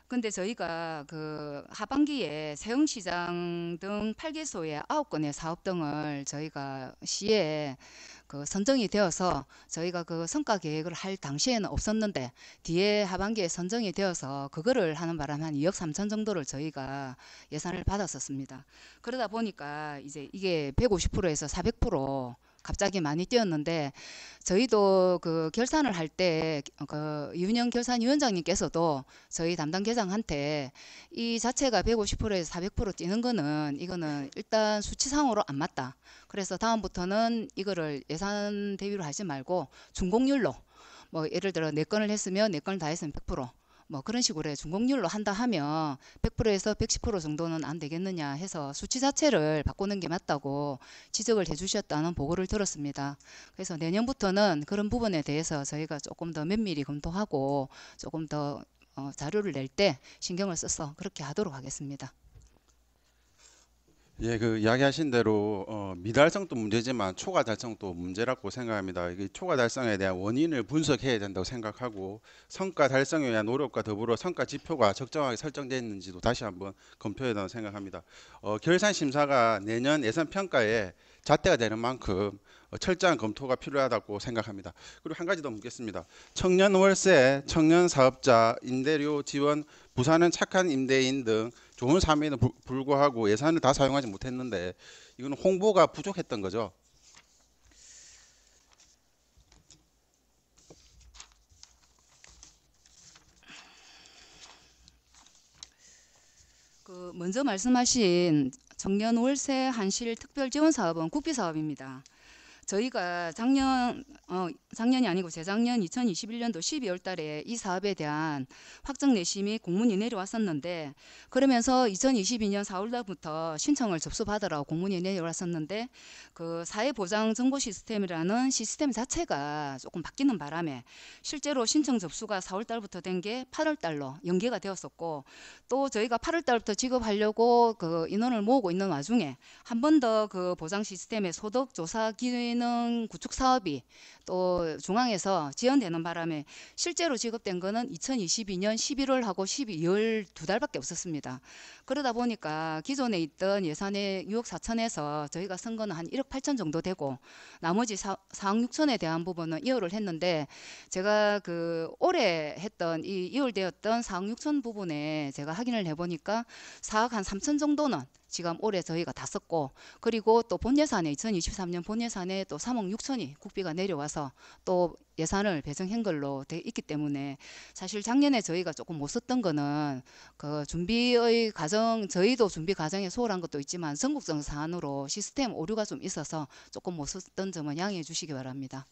근데 저희가 그 하반기에 세흥시장 등 8개소의 9건의 사업 등을 저희가 시에 그 선정이 되어서 저희가 그 성과 계획을 할 당시에는 없었는데 뒤에 하반기에 선정이 되어서 그거를 하는 바람에 한 2억 3천 정도를 저희가 예산을 받았었습니다. 그러다 보니까 이제 이게 150%에서 400% 갑자기 많이 뛰었는데 저희도 그 결산을 할 때 그 이윤영 결산위원장님께서도 저희 담당 계장한테 이 자체가 150%에서 400% 뛰는 거는 이거는 일단 수치상으로 안 맞다. 그래서 다음부터는 이거를 예산 대비로 하지 말고 준공률로 뭐 예를 들어 4건을 했으면 4건을 다 했으면 100%. 뭐 그런 식으로 해 준공률로 한다 하면 100%에서 110% 정도는 안 되겠느냐 해서 수치 자체를 바꾸는 게 맞다고 지적을 해주셨다는 보고를 들었습니다. 그래서 내년부터는 그런 부분에 대해서 저희가 조금 더 면밀히 검토하고 조금 더 자료를 낼 때 신경을 써서 그렇게 하도록 하겠습니다. 예, 그 이야기하신 대로 미달성도 문제지만 초과 달성도 문제라고 생각합니다. 이게 초과 달성에 대한 원인을 분석해야 된다고 생각하고 성과 달성에 대한 노력과 더불어 성과 지표가 적정하게 설정되어 있는지도 다시 한번 검토해야 된다고 생각합니다. 결산 심사가 내년 예산 평가에 잣대가 되는 만큼 철저한 검토가 필요하다고 생각합니다. 그리고 한 가지 더 묻겠습니다. 청년 월세, 청년 사업자, 임대료 지원, 부산은 착한 임대인 등 좋은 사업에도 불구하고 예산을 다 사용하지 못했는데 이거는 홍보가 부족했던 거죠. 먼저 말씀하신 청년 월세 한실 특별 지원 사업은 국비 사업입니다. 저희가 작년이 아니고 재작년 2021년도 12월 달에 이 사업에 대한 확정 내심이 공문이 내려왔었는데, 그러면서 2022년 4월 달부터 신청을 접수받으라고 공문이 내려왔었는데, 그 사회보장 정보 시스템이라는 시스템 자체가 조금 바뀌는 바람에 실제로 신청 접수가 4월 달부터 된 게 8월 달로 연기가 되었었고, 또 저희가 8월 달부터 지급하려고 그 인원을 모으고 있는 와중에 한 번 더 그 보장 시스템의 소득 조사 기능 구축 사업이 또 중앙에서 지연되는 바람에 실제로 지급된 거는 2022년 11월하고 12월 2달밖에 없었습니다. 그러다 보니까 기존에 있던 예산의 6억 4천에서 저희가 쓴 거는 한 1억 8천 정도 되고, 나머지 4억 6천에 대한 부분은 이월을 했는데, 제가 그 올해 했던 이 이월되었던 4억 6천 부분에 제가 확인을 해보니까 4억 한 3천 정도는 지금 올해 저희가 다 썼고, 그리고 또 본 예산에 2023년 본 예산에 또 3억 6천이 국비가 내려와서 또 예산을 배정한 걸로 돼 있기 때문에, 사실 작년에 저희가 조금 못 썼던 거는 그 준비의 과정, 저희도 준비 과정에 소홀한 것도 있지만 전국적 사안으로 시스템 오류가 좀 있어서 조금 못 썼던 점은 양해해 주시기 바랍니다.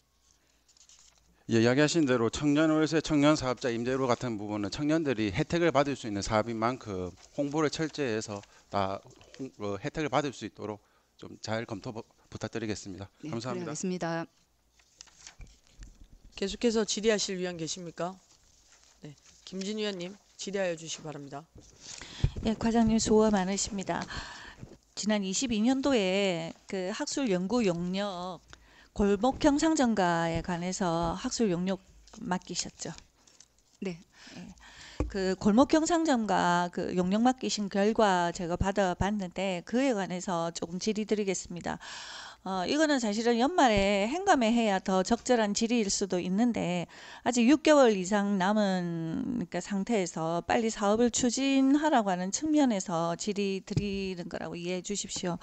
예, 이야기하신 대로 청년 월세, 청년 사업자 임대료 같은 부분은 청년들이 혜택을 받을 수 있는 사업인 만큼 홍보를 철저히 해서 다 혜택을 받을 수 있도록 좀 잘 검토 부탁드리겠습니다. 네, 감사합니다. 알겠습니다. 계속해서 질의하실 위원 계십니까? 네, 김진 위원님 질의하여 주시기 바랍니다. 네, 과장님 수고 많으십니다. 지난 22년도에 그 학술 연구 용역 골목형 상점가에 관해서 학술 용역 맡기셨죠? 네. 그 골목형 상점가 그 용역 맡기신 결과 제가 받아봤는데 그에 관해서 조금 질의드리겠습니다. 이거는 사실은 연말에 행감에 해야 더 적절한 질의일 수도 있는데, 아직 6개월 이상 남은 그러니까 상태에서 빨리 사업을 추진하라고 하는 측면에서 질의 드리는 거라고 이해해 주십시오.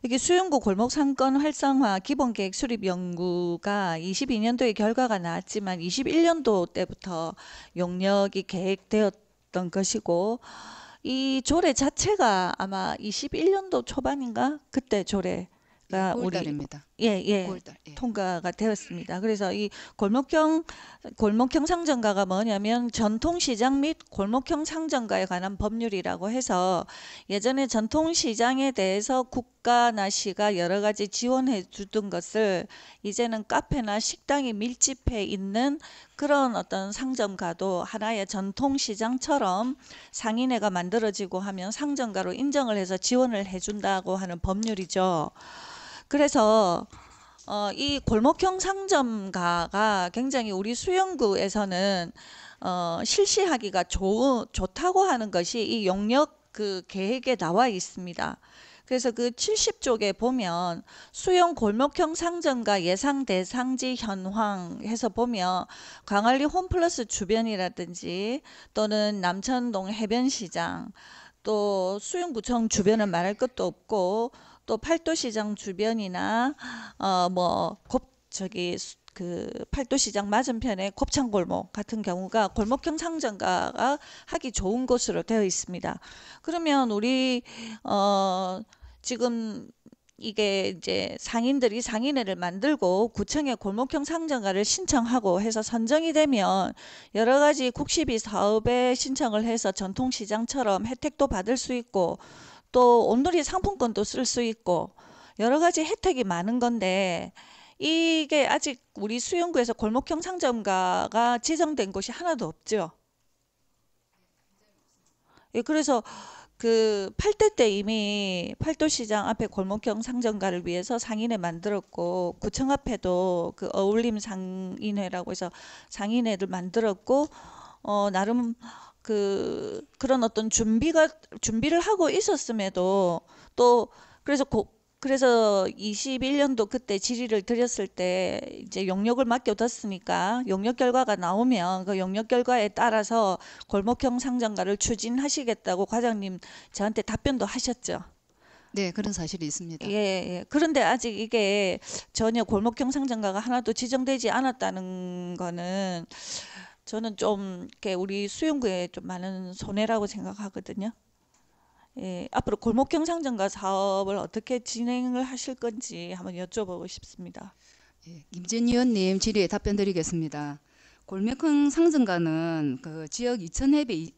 이게 수용구 골목 상권 활성화 기본계획 수립 연구가 22년도에 결과가 나왔지만 21년도 때부터 용역이 계획되었던 것이고, 이 조례 자체가 아마 21년도 초반인가 그때 조례가 우리 9월달입니다. 예 9월달. 예. 통과가 되었습니다. 그래서 이 골목형 상점가가 뭐냐면 전통시장 및 골목형 상점가에 관한 법률이라고 해서, 예전에 전통시장에 대해서 국가나 시가 여러 가지 지원해 주던 것을 이제는 카페나 식당이 밀집해 있는 그런 어떤 상점가도 하나의 전통시장처럼 상인회가 만들어지고 하면 상점가로 인정을 해서 지원을 해준다고 하는 법률이죠. 그래서 이 골목형 상점가가 굉장히 우리 수영구에서는 실시하기가 좋다고 하는 것이 이 용역 그 계획에 나와 있습니다. 그래서 그 70쪽에 보면 수용 골목형 상점가 예상 대상지 현황 해서 보면 광안리 홈플러스 주변이라든지 또는 남천동 해변시장, 또 수영구청 주변은 말할 것도 없고, 또 팔도시장 주변이나 그 팔도시장 맞은편에 곱창골목 같은 경우가 골목형 상점가가 하기 좋은 곳으로 되어 있습니다. 그러면 우리 지금 이게 이제 상인들이 상인회를 만들고 구청에 골목형 상점가를 신청하고 해서 선정이 되면 여러 가지 국시비 사업에 신청을 해서 전통시장처럼 혜택도 받을 수 있고, 또 온누리 상품권도 쓸 수 있고 여러 가지 혜택이 많은 건데, 이게 아직 우리 수영구에서 골목형 상점가가 지정된 곳이 하나도 없죠. 예, 그래서 그 8대 때 이미 팔도시장 앞에 골목형 상점가를 위해서 상인회 만들었고, 구청 앞에도 그 어울림 상인회라고 해서 상인회를 만들었고, 나름 그런 어떤 준비를 하고 있었음에도 또 그래서 21년도 그때 질의를 드렸을 때 이제 용역을 맡겨뒀으니까 용역 결과가 나오면 그 용역 결과에 따라서 골목형 상점가를 추진하시겠다고 과장님 저한테 답변도 하셨죠. 네, 그런 사실이 있습니다. 예. 그런데 아직 이게 전혀 골목형 상점가가 하나도 지정되지 않았다는 거는 저는 좀 이렇게 우리 수용구에 좀 많은 손해라고 생각하거든요. 예, 앞으로 골목형 상점가 사업을 어떻게 진행을 하실 건지 한번 여쭤보고 싶습니다. 예, 김진 의원님 질의에 답변 드리겠습니다. 골목형 상점가는 그 지역 2,000회배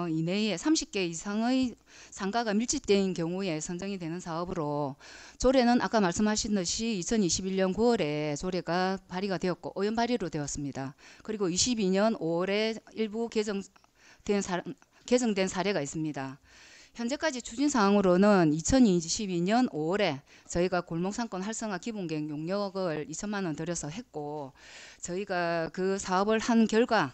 이내에 30개 이상의 상가가 밀집된 경우에 선정이 되는 사업으로 조례는 아까 말씀하신 듯이 2021년 9월에 조례가 발의가 되었고 오연 발의로 되었습니다. 그리고 22년 5월에 일부 개정된 사례가 있습니다. 현재까지 추진 사항으로는 2022년 5월에 저희가 골목상권 활성화 기본계획 용역을 2천만 원 들여서 했고 저희가 그 사업을 한 결과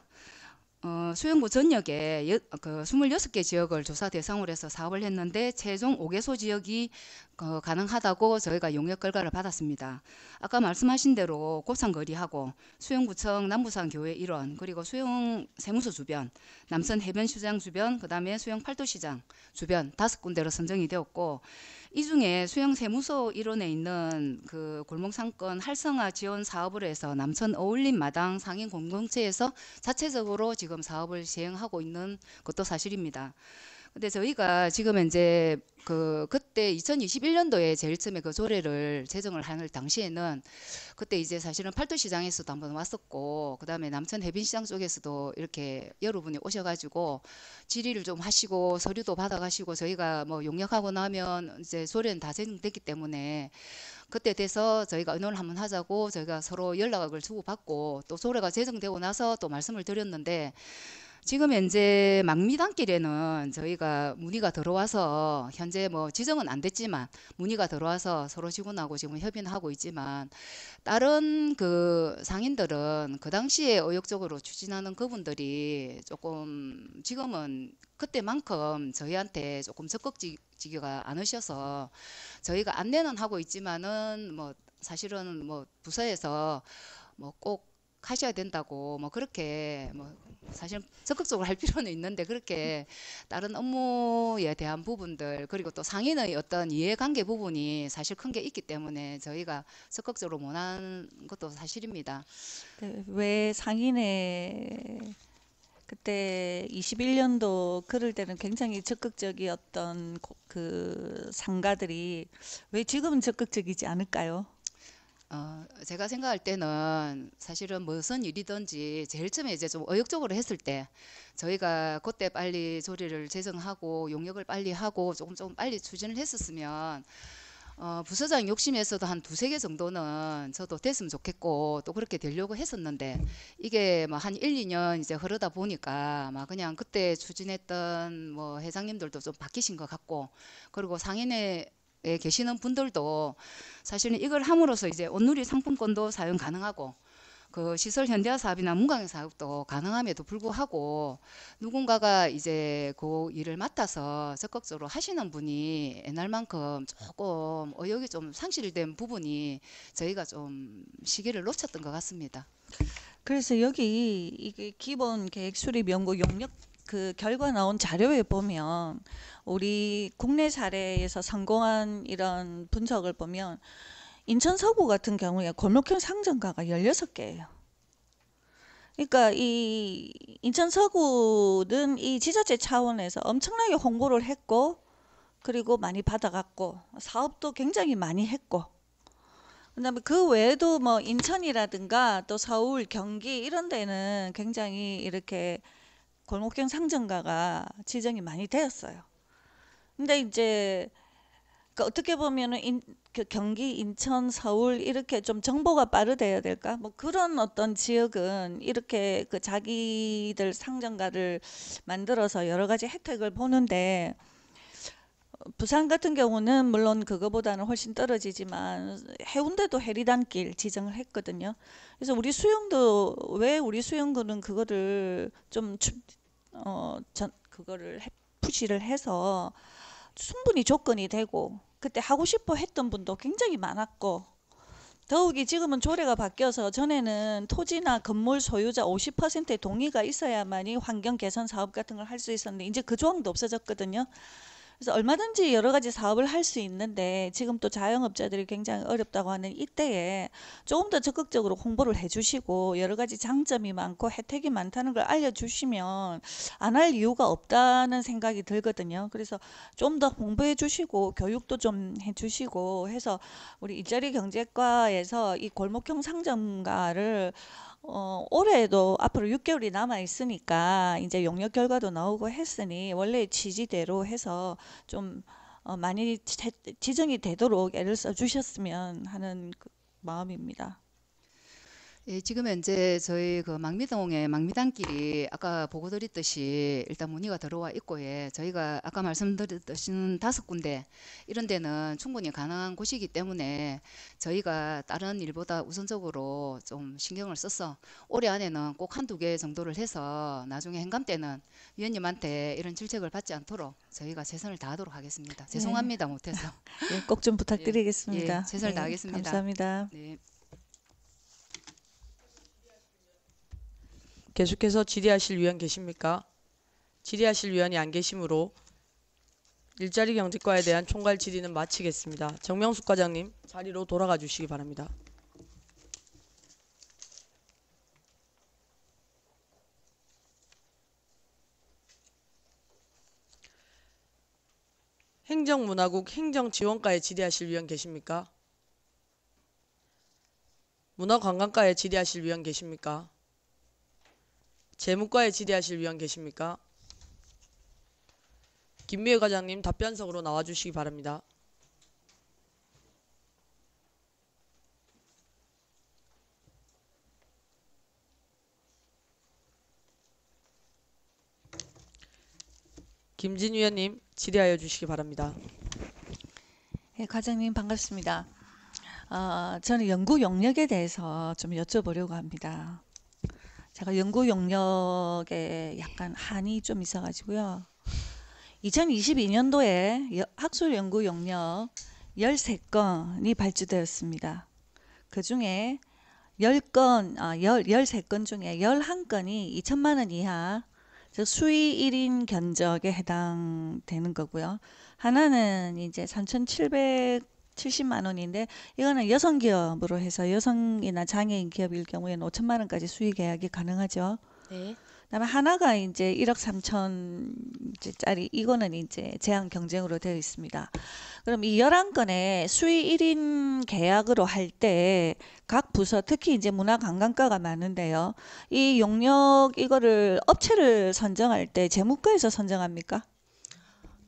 수영구 전역에 그 26개 지역을 조사 대상으로 해서 사업을 했는데 최종 5개소 지역이 가능하다고 저희가 용역 결과를 받았습니다. 아까 말씀하신 대로 곱창거리하고 수영구청 남부산 교회 일원 그리고 수영 세무소 주변 남선 해변시장 주변 그다음에 수영 팔도시장 주변 5군데로 선정이 되었고 이 중에 수영 세무소 일원에 있는 그 골목상권 활성화 지원 사업으로 해서 남천 어울림 마당 상인 공동체에서 자체적으로 지금 사업을 시행하고 있는 것도 사실입니다. 근데 저희가 지금 이제 그때 2021년도에 제일 처음에 그 조례를 제정을 할 당시에는 그때 이제 사실은 팔도시장에서도 한번 왔었고 그다음에 남천 해변시장 쪽에서도 이렇게 여러분이 오셔가지고 질의를 좀 하시고 서류도 받아가시고 저희가 뭐 용역하고 나면 이제 조례는 다 제정됐기 때문에 그때 돼서 저희가 의논을 한번 하자고 저희가 서로 연락을 주고받고 또 조례가 제정되고 나서 또 말씀을 드렸는데 지금 현재 망미단길에는 저희가 문의가 들어와서 현재 뭐 지정은 안 됐지만 문의가 들어와서 서로 직원하고 지금 협의는 하고 있지만 다른 그 상인들은 그 당시에 의욕적으로 추진하는 그분들이 조금 지금은 그때만큼 저희한테 조금 적극적이가 않으셔서 저희가 안내는 하고 있지만은 뭐 사실은 뭐 부서에서 뭐 꼭 하셔야 된다고 뭐 그렇게 뭐 사실 적극적으로 할 필요는 있는데 그렇게 다른 업무에 대한 부분들 그리고 또 상인의 어떤 이해관계 부분이 사실 큰 게 있기 때문에 저희가 적극적으로 못한 것도 사실입니다. 네, 왜 상인의 그때 21년도 그럴 때는 굉장히 적극적이었던 그 상가들이 왜 지금은 적극적이지 않을까요? 제가 생각할 때는 사실은 무슨 일이든지 제일 처음에 이제 좀 의욕적으로 했을 때 저희가 그때 빨리 조례를 제정하고 용역을 빨리 하고 조금 빨리 추진을 했었으면 부서장 욕심에서도 한 2-3개 정도는 저도 됐으면 좋겠고 또 그렇게 되려고 했었는데 이게 뭐 한 1-2년 이제 흐르다 보니까 막 그냥 그때 추진했던 뭐 회장님들도 좀 바뀌신 것 같고 그리고 상인에 계시는 분들도 사실은 이걸 함으로써 이제 온누리 상품권도 사용 가능하고 그 시설 현대화 사업이나 문광 사업도 가능함에도 불구하고 누군가가 이제 그 일을 맡아서 적극적으로 하시는 분이 옛날만큼 조금 의욕이 좀 상실된 부분이 저희가 좀 시기를 놓쳤던 것 같습니다. 그래서 여기 이게 기본 계획 수립 연구 용역 그 결과 나온 자료에 보면 우리 국내 사례에서 성공한 이런 분석을 보면 인천 서구 같은 경우에 골목형 상점가가 16개예요. 그러니까 이 인천 서구는 이 지자체 차원에서 엄청나게 홍보를 했고 그리고 많이 받아갔고 사업도 굉장히 많이 했고 그다음에 그 외에도 뭐 인천이라든가 또 서울, 경기 이런 데는 굉장히 이렇게 골목형 상점가가 지정이 많이 되었어요. 근데 이제 그 어떻게 보면은 그 경기, 인천, 서울 이렇게 좀 정보가 빠르대야 될까? 뭐 그런 어떤 지역은 이렇게 그 자기들 상점가를 만들어서 여러 가지 혜택을 보는데 부산 같은 경우는 물론 그거보다는 훨씬 떨어지지만 해운대도 해리단길 지정을 했거든요. 그래서 우리 수영도 왜 우리 수영구는 그거를 좀 그거를 푸시를 해서 충분히 조건이 되고 그때 하고 싶어 했던 분도 굉장히 많았고 더욱이 지금은 조례가 바뀌어서 전에는 토지나 건물 소유자 50%의 동의가 있어야만이 환경 개선 사업 같은 걸 할 수 있었는데 이제 그 조항도 없어졌거든요. 그래서 얼마든지 여러 가지 사업을 할 수 있는데 지금 또 자영업자들이 굉장히 어렵다고 하는 이때에 조금 더 적극적으로 홍보를 해주시고 여러 가지 장점이 많고 혜택이 많다는 걸 알려주시면 안 할 이유가 없다는 생각이 들거든요. 그래서 좀 더 홍보해 주시고 교육도 좀 해주시고 해서 우리 일자리 경제과에서 이 골목형 상점가를 올해도 앞으로 6개월이 남아 있으니까 이제 용역 결과도 나오고 했으니 원래 취지대로 해서 좀 많이 지정이 되도록 애를 써주셨으면 하는 그 마음입니다. 예, 지금 현재 저희 그 망미동에 망미단길이 아까 보고 드렸듯이 일단 문의가 들어와 있고, 예, 저희가 아까 말씀드렸듯이 5군데 이런 데는 충분히 가능한 곳이기 때문에 저희가 다른 일보다 우선적으로 좀 신경을 써서 올해 안에는 꼭 1-2개 정도를 해서 나중에 행감 때는 위원님한테 이런 질책을 받지 않도록 저희가 최선을 다하도록 하겠습니다. 죄송합니다, 못해서. 예, 꼭 좀 부탁드리겠습니다. 예, 최선을 예, 다하겠습니다. 감사합니다. 네. 계속해서 질의하실 위원 계십니까? 질의하실 위원이 안 계시므로 일자리 경제과에 대한 총괄 질의는 마치겠습니다. 정명숙 과장님 자리로 돌아가 주시기 바랍니다. 행정문화국 행정지원과에 질의하실 위원 계십니까? 문화관광과에 질의하실 위원 계십니까? 재무과에 질의하실 위원 계십니까? 김미애 과장님 답변석으로 나와주시기 바랍니다. 김진 위원님 질의하여 주시기 바랍니다. 예, 과장님 반갑습니다. 저는 연구 용역에 대해서 좀 여쭤보려고 합니다. 제가 연구 용역에 약간 한이 좀 있어가지고요. 2022년도에 학술 연구 용역 13건이 발주되었습니다. 그 중에 13건 중에 11건이 2천만 원 이하, 즉 수의 1인 견적에 해당되는 거고요. 하나는 이제 3,770만 원인데 이거는 여성 기업으로 해서 여성이나 장애인 기업일 경우에는 5천만 원까지 수의 계약이 가능하죠. 네. 그다음에 하나가 이제 1억 3천짜리 이거는 이제 제한 경쟁으로 되어 있습니다. 그럼 이 11건의 수의 1인 계약으로 할 때 각 부서 특히 이제 문화관광과가 많은데요. 이 용역 이거를 업체를 선정할 때 재무과에서 선정합니까?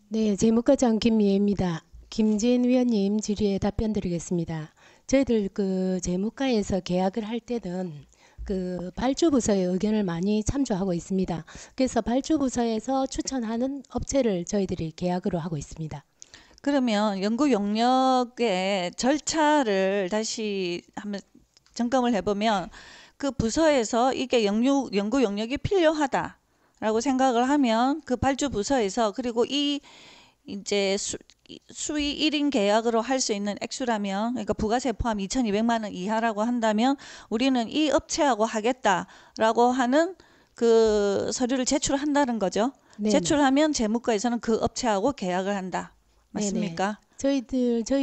네, 재무과장 김미애입니다. 김진 위원님 질의에 답변 드리겠습니다. 저희들 그 재무과에서 계약을 할 때는 그 발주부서의 의견을 많이 참조하고 있습니다. 그래서 발주부서에서 추천하는 업체를 저희들이 계약으로 하고 있습니다. 그러면 연구 용역의 절차를 다시 한번 점검을 해보면 그 부서에서 이게 연구 용역이 필요하다라고 생각을 하면 그 발주 부서에서 그리고 이 이제 수의 1인 계약으로 할 수 있는 액수라면 그러니까 부가세 포함 2,200만 원 이하라고 한다면 우리는 이 업체하고 하겠다라고 하는 그 서류를 제출한다는 거죠. 네네. 제출하면 재무과에서는 그 업체하고 계약을 한다. 맞습니까? 저희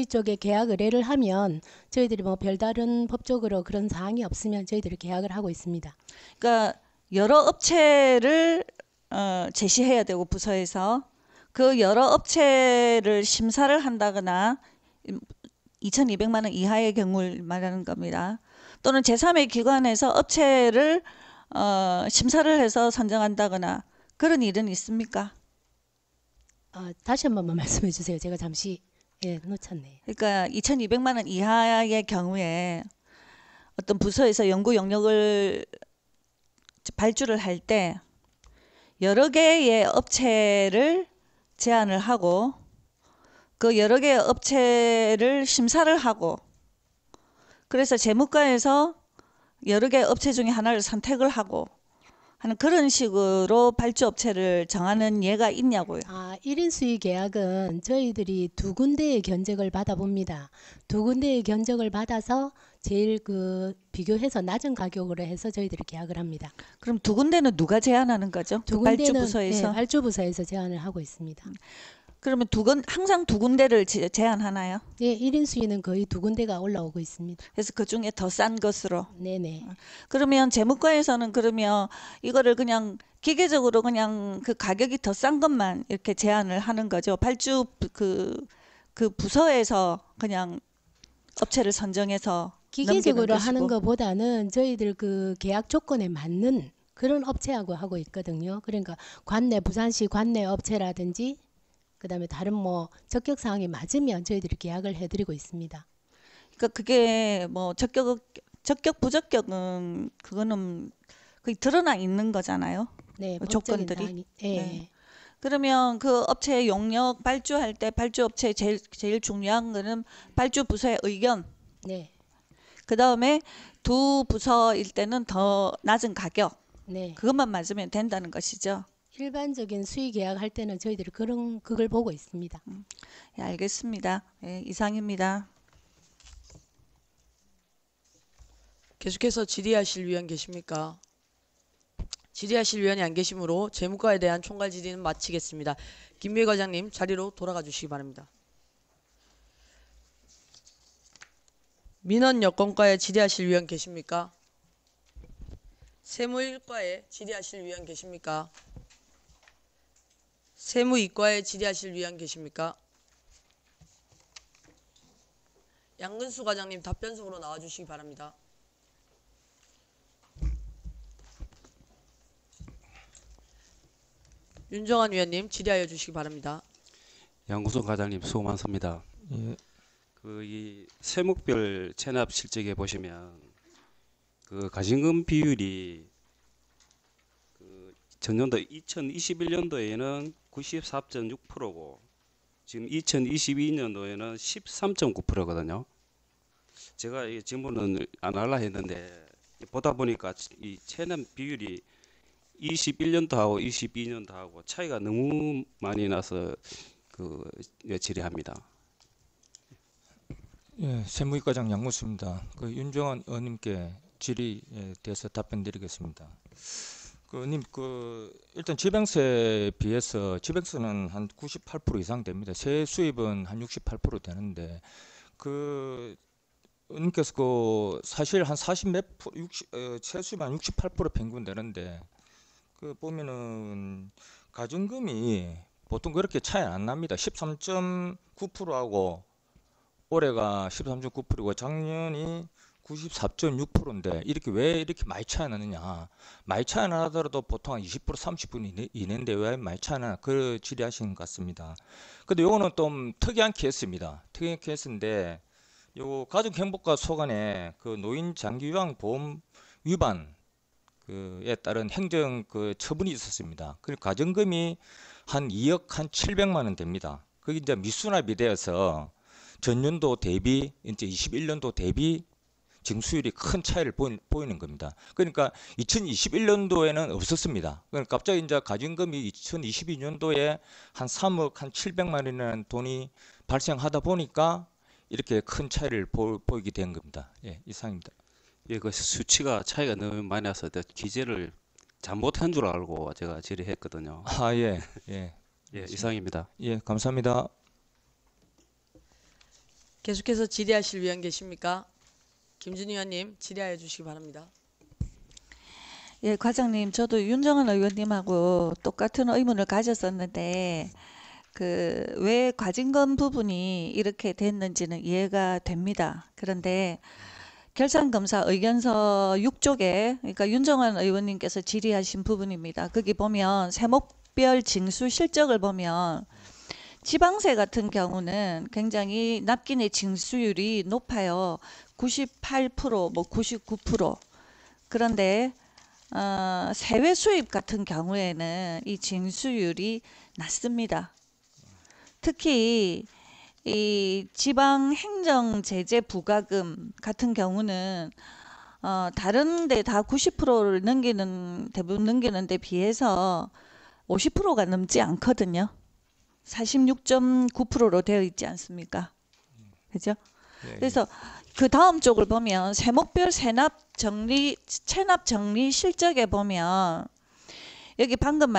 쪽에 계약 의뢰를 하면 저희들이 뭐 별다른 법적으로 그런 사항이 없으면 저희들이 계약을 하고 있습니다. 그러니까 여러 업체를 제시해야 되고 부서에서 그 여러 업체를 심사를 한다거나 2,200만 원 이하의 경우를 말하는 겁니다. 또는 제3의 기관에서 업체를 심사를 해서 선정한다거나 그런 일은 있습니까? 다시 한 번만 말씀해 주세요. 제가 잠시 놓쳤네요. 그러니까 2,200만 원 이하의 경우에 어떤 부서에서 연구 용역을 발주를 할 때 여러 개의 업체를 제안을 하고 그 여러 개의 업체를 심사를 하고 그래서 재무과에서 여러 개의 업체 중에 하나를 선택을 하고 하는 그런 식으로 발주업체를 정하는 예가 있냐고요. 1인 수의 계약은 저희들이 2군데의 견적을 받아봅니다. 2군데의 견적을 받아서 제일 그 비교해서 낮은 가격으로 해서 저희들이 계약을 합니다. 그럼 2군데는 누가 제안하는 거죠? 그 발주부서에서? 네, 발주부서에서 제안을 하고 있습니다. 그러면 항상 두 군데를 제한하나요? 예, 1인 수위는 거의 2군데가 올라오고 있습니다. 그래서 그 중에 더 싼 것으로. 네네. 그러면 재무과에서는 그러면 이거를 그냥 기계적으로 그냥 그 가격이 더 싼 것만 이렇게 제한을 하는 거죠. 발주 그 부서에서 그냥 업체를 선정해서 기계적으로 넘기는 하는 것이고. 것보다는 저희들 그 계약 조건에 맞는 그런 업체하고 하고 있거든요. 그러니까 부산시 관내 업체라든지 그다음에 다른 뭐 적격 사항이 맞으면 저희들이 계약을 해드리고 있습니다. 그러니까 그게 뭐 적격 부적격은 그거는 거의 드러나 있는 거잖아요. 네, 그 법적인 조건들이. 사항이. 예. 네. 그러면 그 업체의 용역 발주할 때 발주 업체의 제일 중요한 거는 발주 부서의 의견. 네. 그다음에 두 부서일 때는 더 낮은 가격. 네. 그것만 맞으면 된다는 것이죠. 일반적인 수의 계약할 때는 저희들이 그걸 보고 있습니다. 예, 알겠습니다. 예, 이상입니다. 계속해서 질의하실 위원 계십니까? 질의하실 위원이 안 계시므로 재무과에 대한 총괄 질의는 마치겠습니다. 김미애 과장님 자리로 돌아가 주시기 바랍니다. 민원 여건과에 질의하실 위원 계십니까? 세무일과에 질의하실 위원 계십니까? 세무이과에 질의하실 위원 계십니까? 양근수 과장님 답변석으로 나와주시기 바랍니다. 윤정환 위원님 질의하여 주시기 바랍니다. 양구선 과장님 수고 많습니다. 예. 그 이 세목별 체납 실적에 보시면 그 가징금 비율이 그 전년도 2021년도에는 94.6%고 지금 2022년도에는 13.9%거든요. 제가 이 질문은 안 하려 했는데 보다 보니까 이 체납 비율이 21년도하고 22년도하고 차이가 너무 많이 나서 그 질의합니다. 예, 세무이과장 양무수입니다. 그 윤정환 의원님께 질의에 대해서 답변드리겠습니다. 그 의원님, 그 일단 지방세에 비해서 지방세는 한 98% 이상 됩니다. 세 수입은 한 68% 되는데 그 의원님께서 그 사실 한 40몇 세 수입 한 68% 평균 되는데 그 보면은 가중금이 보통 그렇게 차이 안 납니다. 13.9%하고 올해가 13.9%고 작년이 94.6%인데 왜 이렇게 많이 차이 나느냐. 많이 차이 나더라도 보통 한 20% 30% 이내인데 왜 많이 차이 나나 그 질의하신 것 같습니다. 근데 요거는 좀 특이한 케이스입니다. 특이한 케이스인데 요 가족행복과 소관에 그 노인 장기요양 보험 위반 그에 따른 행정 그 처분이 있었습니다. 그 가정금이 한 2억 한 700만 원 됩니다. 그게 이제 미수납이 되어서 전년도 대비 이제 21년도 대비 징수율이 큰 차이를 보이는 겁니다. 그러니까 2021년도에는 없었습니다. 그러니까 갑자기 이제 가정금이 2022년도에 한 3억 한 700만 원이라는 돈이 발생하다 보니까 이렇게 큰 차이를 보이게 된 겁니다. 예, 이상입니다. 예, 그 수치가 차이가 너무 많이 나서 기재를 잘못한 줄 알고 제가 질의했거든요. 아, 예, 예, 예, 이상입니다. 예, 감사합니다. 계속해서 질의하실 위원 계십니까? 김준희 의원님 질의하여 주시기 바랍니다. 예, 과장님, 저도 윤정환 의원님하고 똑같은 의문을 가졌었는데 그 왜 과징금 부분이 이렇게 됐는지는 이해가 됩니다. 그런데 결산검사 의견서 6쪽에 그러니까 윤정환 의원님께서 질의하신 부분입니다. 거기 보면 세목별 징수 실적을 보면 지방세 같은 경우는 굉장히 납기의 징수율이 높아요. 98%, 뭐 99%. 그런데 세외 수입 같은 경우에는 이 징수율이 낮습니다. 특히 이 지방 행정 제재 부과금 같은 경우는 다른 데 다 90%를 대부분 넘기는 데 비해서 50%가 넘지 않거든요. 46.9%로 되어 있지 않습니까? 그죠? 예, 그래서 그 다음 쪽을 보면 세목별 체납 정리 실적에 보면 여기 방금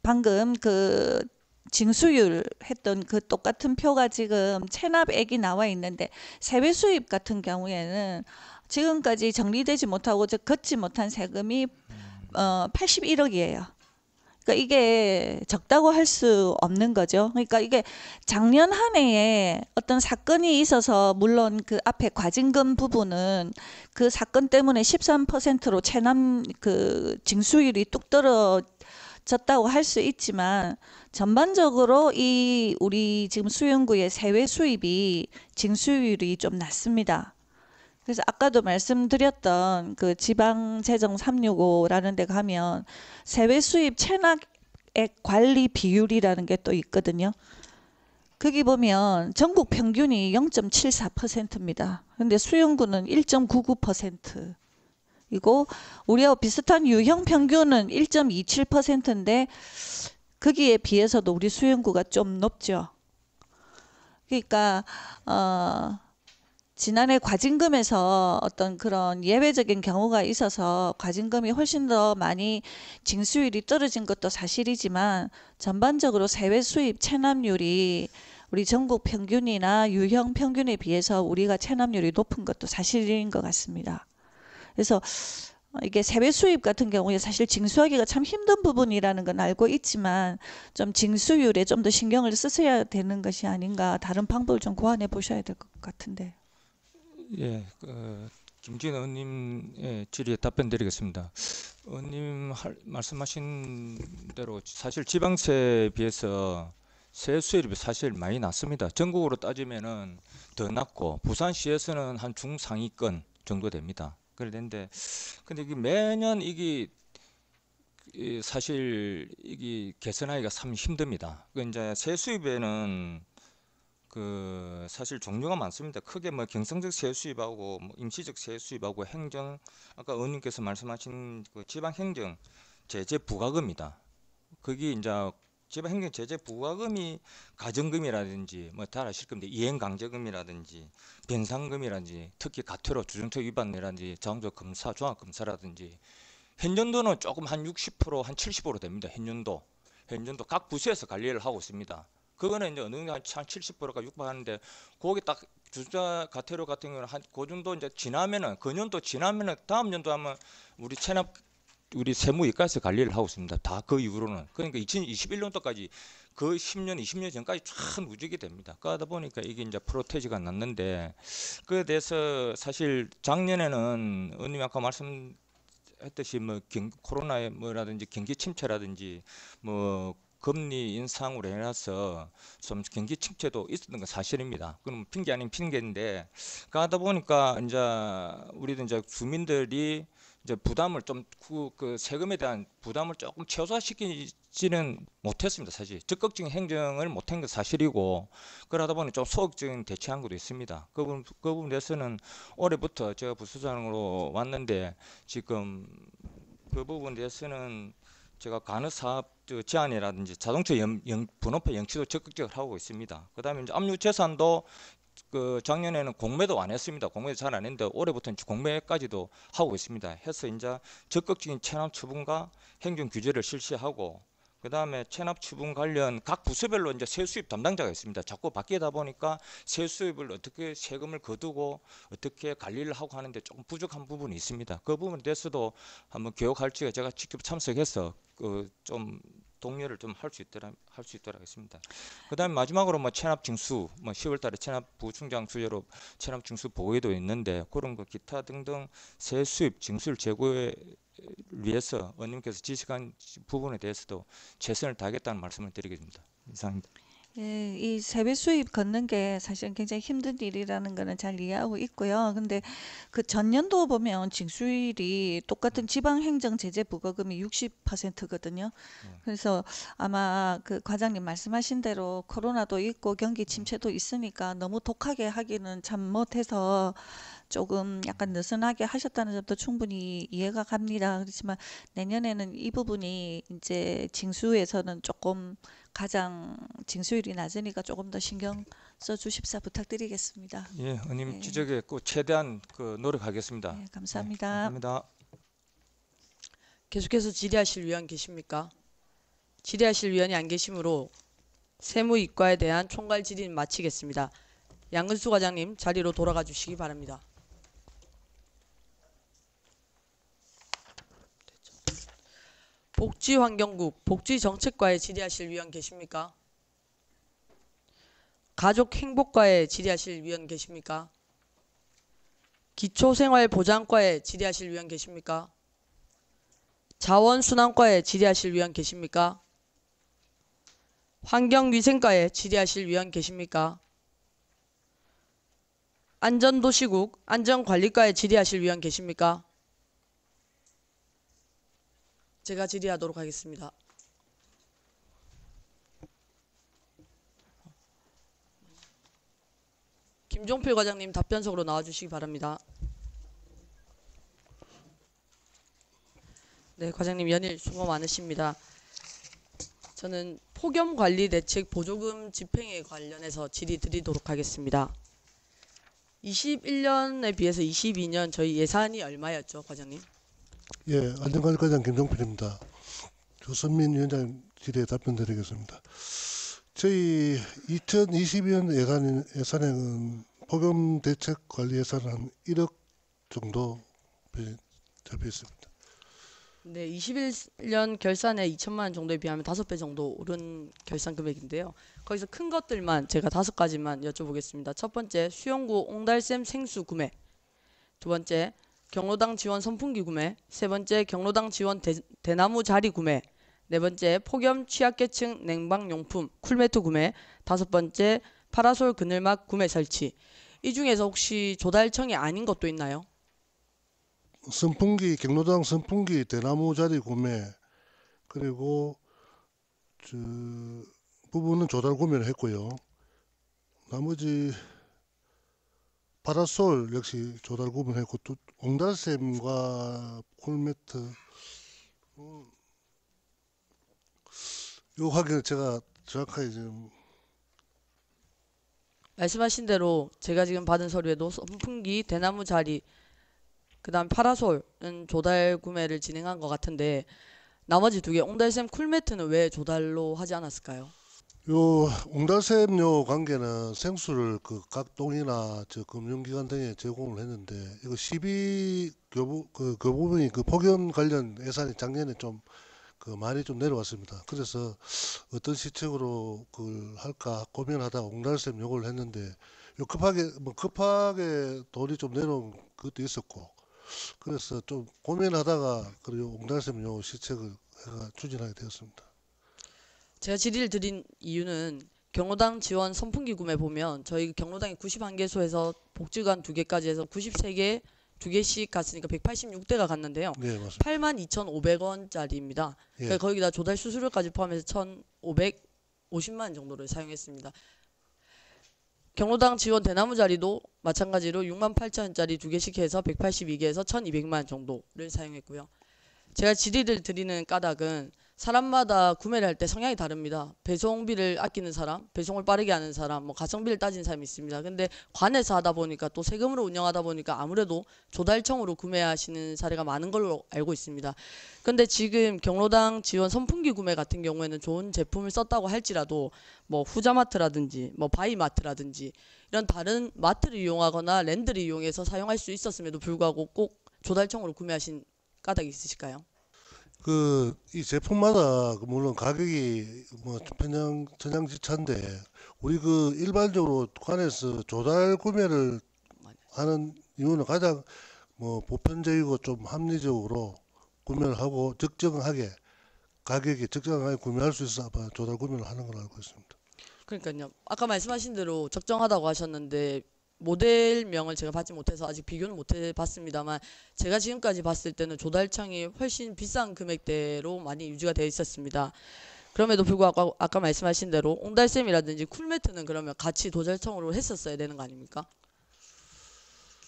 방금 그 징수율 했던 그 똑같은 표가 지금 체납액이 나와 있는데 세외 수입 같은 경우에는 지금까지 정리되지 못하고 즉 걷지 못한 세금이 81억이에요. 그러니까 이게 적다고 할 수 없는 거죠. 그러니까 이게 작년 한 해에 어떤 사건이 있어서 물론 그 앞에 과징금 부분은 그 사건 때문에 13%로 체납 그 징수율이 뚝 떨어졌다고 할 수 있지만 전반적으로 이 우리 지금 수용구의 세외 수입이 징수율이 좀 낮습니다. 그래서 아까도 말씀드렸던 그 지방재정 365라는 데 가면 세외 수입 체납액 관리 비율이라는 게 또 있거든요. 거기 보면 전국 평균이 0.74%입니다. 근데 수용구는 1.99%. 이고 우리와 비슷한 유형 평균은 1.27%인데 거기에 비해서도 우리 수용구가 좀 높죠. 그러니까 지난해 과징금에서 어떤 그런 예외적인 경우가 있어서 과징금이 훨씬 더 많이 징수율이 떨어진 것도 사실이지만 전반적으로 세외 수입 체납률이 우리 전국 평균이나 유형 평균에 비해서 우리가 체납률이 높은 것도 사실인 것 같습니다. 그래서 이게 세외 수입 같은 경우에 사실 징수하기가 참 힘든 부분이라는 건 알고 있지만 좀 징수율에 좀 더 신경을 쓰셔야 되는 것이 아닌가, 다른 방법을 좀 고안해 보셔야 될 것 같은데. 예, 김진 의원님의 질의에 답변드리겠습니다. 의원님 말씀하신 대로 사실 지방세에 비해서 세수율이 사실 많이 낮습니다. 전국으로 따지면은 더 낮고 부산시에서는 한 중상위권 정도 됩니다. 그런데 근데 이게 매년 이게 사실 이게 개선하기가 참 힘듭니다. 그 이제 세수입에는 그 사실 종류가 많습니다. 크게 뭐 경성적 세수입하고 뭐 임시적 세수입하고 행정, 아까 의원님께서 말씀하신 그 지방행정 제재 부과금이다. 거기 이제 지방행정 제재 부과금이 가정금이라든지 뭐 다 아실 겁니다. 이행강제금이라든지 변상금이라든지 특히 가태료 주정처 위반이라든지 자원적 검사, 종합검사라든지 현년도는 조금 한 60%, 한 70% 됩니다. 현년도 각 부서에서 관리를 하고 있습니다. 그거는 이제 어느 정도 한 70%가 육박하는데 거기 딱 주자 가태료 같은 경우는 한 그 정도 이제 지나면은 그 년도 지나면은 다음 년도 하면 우리 체납 우리 세무이과에서 관리를 하고 있습니다. 다 그 이후로는 그러니까 2021년도까지 그 10년, 20년 전까지 참 누적이 됩니다. 그러다 보니까 이게 이제 프로테지가 났는데 그에 대해서 사실 작년에는 의원님 아까 말씀했듯이 뭐 코로나의 뭐라든지 경기 침체라든지 뭐 금리 인상으로 인해서 좀 경기 침체도 있었던 건 사실입니다. 그럼 핑계 아닌 핑계인데 그러다 보니까 이제 우리도 이제 주민들이 이제 부담을 좀 그 세금에 대한 부담을 조금 최소화시키지는 못했습니다. 사실 적극적인 행정을 못한 건 사실이고 그러다 보니 좀 소극적인 대처한 것도 있습니다. 그 부분에 대해서는 올해부터 제가 부수장으로 왔는데 지금 그 부분에 대해서는 제가 간호사업 제한이라든지 자동차 번호표 영치도 적극적으로 하고 있습니다. 그다음에 이제 압류 재산도 그 작년에는 공매도 안 했습니다. 공매도 잘 안 했는데 올해부터는 공매까지도 하고 있습니다. 해서 이제 적극적인 체납 처분과 행정 규제를 실시하고 그다음에 체납 처분 관련 각 부서별로 이제 세수입 담당자가 있습니다. 자꾸 바뀌다 보니까 세수입을 어떻게 세금을 거두고 어떻게 관리를 하고 하는데 조금 부족한 부분이 있습니다. 그 부분에 대해서도 한번 교육할지가 제가 직접 참석해서 그 좀 동료를 좀 할 수 있도록 하겠습니다. 그다음에 마지막으로 뭐 체납 징수, 뭐 10월달에 체납 부충장 주제로 체납 징수 보고에도 있는데 그런 거 기타 등등 세수입 징수를 제고에 위해서 의원님께서 지시한 부분에 대해서도 최선을 다하겠다는 말씀을 드리겠습니다. 이상입니다. 예, 이 세배 수입 걷는 게 사실은 굉장히 힘든 일이라는 거는 잘 이해하고 있고요. 근데 그 전년도 보면 징수율이 똑같은 지방행정 제재 부과금이 60%거든요. 그래서 아마 그 과장님 말씀하신 대로 코로나도 있고 경기 침체도 있으니까 너무 독하게 하기는 참 못해서 조금 약간 느슨하게 하셨다는 점도 충분히 이해가 갑니다. 그렇지만 내년에는 이 부분이 이제 징수에서는 조금 가장 징수율이 낮으니까 조금 더 신경 써주십사 부탁드리겠습니다. 예, 의원님 네. 지적에 꼭 최대한 그 노력하겠습니다. 네, 감사합니다. 네, 감사합니다. 계속해서 질의하실 위원 계십니까? 질의하실 위원이 안 계시므로 세무이과에 대한 총괄 질의는 마치겠습니다. 양근수 과장님 자리로 돌아가 주시기 바랍니다. 복지환경국 복지정책과에 질의하실 위원 계십니까? 가족행복과에 질의하실 위원 계십니까? 기초생활보장과에 질의하실 위원 계십니까? 자원순환과에 질의하실 위원 계십니까? 환경위생과에 질의하실 위원 계십니까? 안전도시국 안전관리과에 질의하실 위원 계십니까? 제가 질의하도록 하겠습니다. 김종필 과장님 답변석으로 나와주시기 바랍니다. 네, 과장님 연일 수고 많으십니다. 저는 폭염관리대책 보조금 집행에 관련해서 질의 드리도록 하겠습니다. 21년에 비해서 22년 저희 예산이 얼마였죠, 과장님? 예, 안전관리과장 김종필입니다. 조선민 위원장 질의에 답변드리겠습니다. 저희 2022년 예산액은 폭염대책관리 예산 한 1억 정도 잡혀 있습니다. 네, 21년 결산에 2천만 원 정도에 비하면 5배 정도 오른 결산 금액인데요. 거기서 큰 것들만 제가 5가지만 여쭤보겠습니다. 첫 번째, 수영구 옹달샘 생수 구매. 두 번째, 경로당 지원 선풍기 구매. 세 번째, 경로당 지원 대나무 자리 구매. 네 번째, 폭염 취약계층 냉방용품 쿨매트 구매. 다섯 번째, 파라솔 그늘막 구매 설치. 이 중에서 혹시 조달청이 아닌 것도 있나요? 선풍기, 경로당 선풍기 대나무 자리 구매, 그리고 부분은 조달 구매를 했고요. 나머지 파라솔 역시 조달 구매를 했고, 또 옹달샘과 콜매트 요 확인을 제가 정확하게 지금 말씀하신 대로 제가 지금 받은 서류에도 선풍기, 대나무 자리, 그다음 파라솔은 조달 구매를 진행한 것 같은데 나머지 두 개 옹달샘 쿨매트는 왜 조달로 하지 않았을까요? 요 옹달샘 요 관계는 생수를 그 각 동이나 저 금융기관 등에 제공을 했는데 이거 시비 그 부분이 그 폭염 관련 예산이 작년에 좀 그 많이 좀 내려왔습니다. 그래서 어떤 시책으로 그걸 할까 고민하다가 옹달샘 요걸 했는데 요 급하게 돈이 좀 내려온 것도 있었고 그래서 좀 고민하다가 그리고 옹달샘 요 시책을 해가 추진하게 되었습니다. 제가 질의를 드린 이유는 경로당 지원 선풍기 구매 보면 저희 경로당이 91개소에서 복지관 2개까지 해서 93개 2개씩 갔으니까 186대가 갔는데요. 네, 맞습니다. 82,500원짜리입니다. 예. 그러니까 거기다 조달 수수료까지 포함해서 1,550만 원 정도를 사용했습니다. 경로당 지원 대나무 자리도 마찬가지로 68,000원짜리 2개씩 해서 182개에서 1,200만 원 정도를 사용했고요. 제가 질의를 드리는 까닭은 사람마다 구매를 할 때 성향이 다릅니다. 배송비를 아끼는 사람, 배송을 빠르게 하는 사람, 뭐 가성비를 따지는 사람이 있습니다. 근데 관에서 하다 보니까 또 세금으로 운영하다 보니까 아무래도 조달청으로 구매하시는 사례가 많은 걸로 알고 있습니다. 근데 지금 경로당 지원 선풍기 구매 같은 경우에는 좋은 제품을 썼다고 할지라도 뭐 후자마트라든지 뭐 바이마트라든지 이런 다른 마트를 이용하거나 랜드를 이용해서 사용할 수 있었음에도 불구하고 꼭 조달청으로 구매하신 까닭이 있으실까요? 이 제품마다 물론 가격이 뭐 천양지차인데 우리 일반적으로 관에서 조달 구매를 하는 이유는 가장 뭐 보편적이고 좀 합리적으로 구매를 하고 적정하게 가격이 적정하게 구매할 수 있어서 아마 조달 구매를 하는 걸로 알고 있습니다. 그러니까요. 아까 말씀하신 대로 적정하다고 하셨는데 모델명을 제가 받지 못해서 아직 비교는 못 해봤습니다만 제가 지금까지 봤을 때는 조달청이 훨씬 비싼 금액대로 많이 유지가 되어 있었습니다. 그럼에도 불구하고 아까 말씀하신 대로 옹달샘이라든지 쿨매트는 그러면 같이 조달청으로 했었어야 되는 거 아닙니까?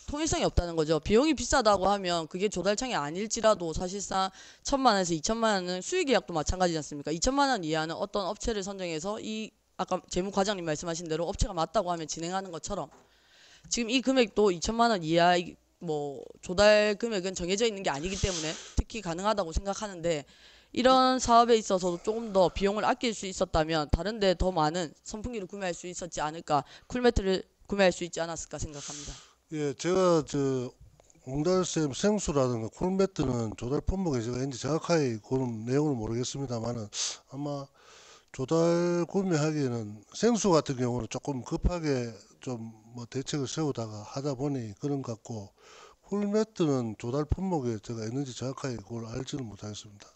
통일성이 없다는 거죠. 비용이 비싸다고 하면 그게 조달청이 아닐지라도 사실상 1,000만 원에서 2,000만 원은 수의계약도 마찬가지지 않습니까? 2,000만 원 이하는 어떤 업체를 선정해서 아까 재무과장님 말씀하신 대로 업체가 맞다고 하면 진행하는 것처럼 지금 이 금액도 2,000만 원 이하 뭐 조달 금액은 정해져 있는 게 아니기 때문에 특히 가능하다고 생각하는데 이런 사업에 있어서도 조금 더 비용을 아낄 수 있었다면 다른 데 더 많은 선풍기를 구매할 수 있었지 않을까, 쿨매트를 구매할 수 있지 않았을까 생각합니다. 예, 제가 옹달샘 생수라든가 콜매트는 조달 품목에 제가 이제 정확하게 그런 내용을 모르겠습니다만은 아마 조달 구매하기에는 생수 같은 경우는 조금 급하게 좀 뭐 대책을 세우다가 하다 보니 그런 것 같고, 콜매트는 조달 품목에 제가 있는지 정확하게 그걸 알지는 못하겠습니다.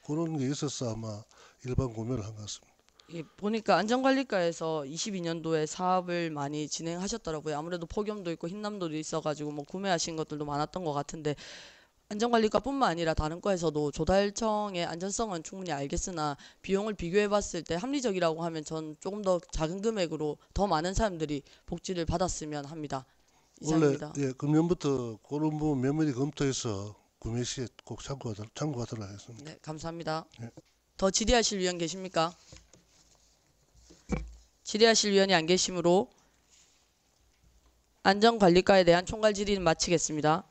그런 게 있어서 아마 일반 구매를 한 것 같습니다. 예, 보니까 안전관리과에서 22년도에 사업을 많이 진행하셨더라고요. 아무래도 폭염도 있고 흰남도도 있어가지고 뭐 구매하신 것들도 많았던 것 같은데, 안전관리과뿐만 아니라 다른 과에서도 조달청의 안전성은 충분히 알겠으나 비용을 비교해봤을 때 합리적이라고 하면 전 조금 더 작은 금액으로 더 많은 사람들이 복지를 받았으면 합니다. 원래 이상입니다. 예, 금년부터 그런 부분 면밀히 검토해서 구매 시에 꼭 참고하도록 하겠습니다. 네, 감사합니다. 네. 더 질의하실 위원 계십니까? 질의하실 위원이 안 계시므로 안전관리과에 대한 총괄 질의는 마치겠습니다.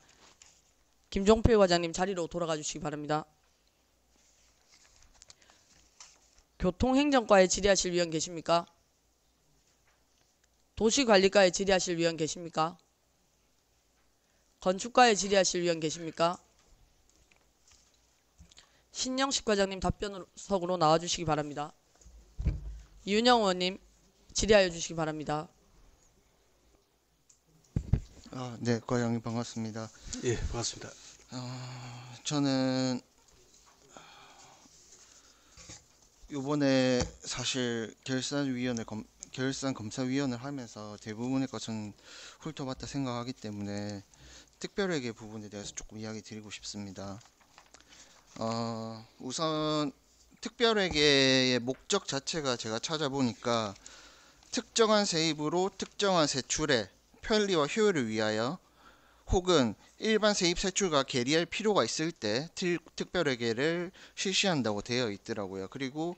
김종필 과장님 자리로 돌아가 주시기 바랍니다. 교통행정과에 질의하실 위원 계십니까? 도시관리과에 질의하실 위원 계십니까? 건축과에 질의하실 위원 계십니까? 신영식 과장님 답변석으로 나와주시기 바랍니다. 이윤영 의원님 질의하여 주시기 바랍니다. 네, 과장님 반갑습니다. 예, 반갑습니다. 저는 이번에 사실 결산검사위원을 하면서 대부분의 것은 훑어봤다 생각하기 때문에 특별회계 부분에 대해서 조금 이야기 드리고 싶습니다. 우선 특별회계의 목적 자체가 제가 찾아보니까 특정한 세입으로 특정한 세출의 편리와 효율을 위하여 혹은 일반 세입 세출과 괴리할 필요가 있을 때 특별회계를 실시한다고 되어 있더라고요. 그리고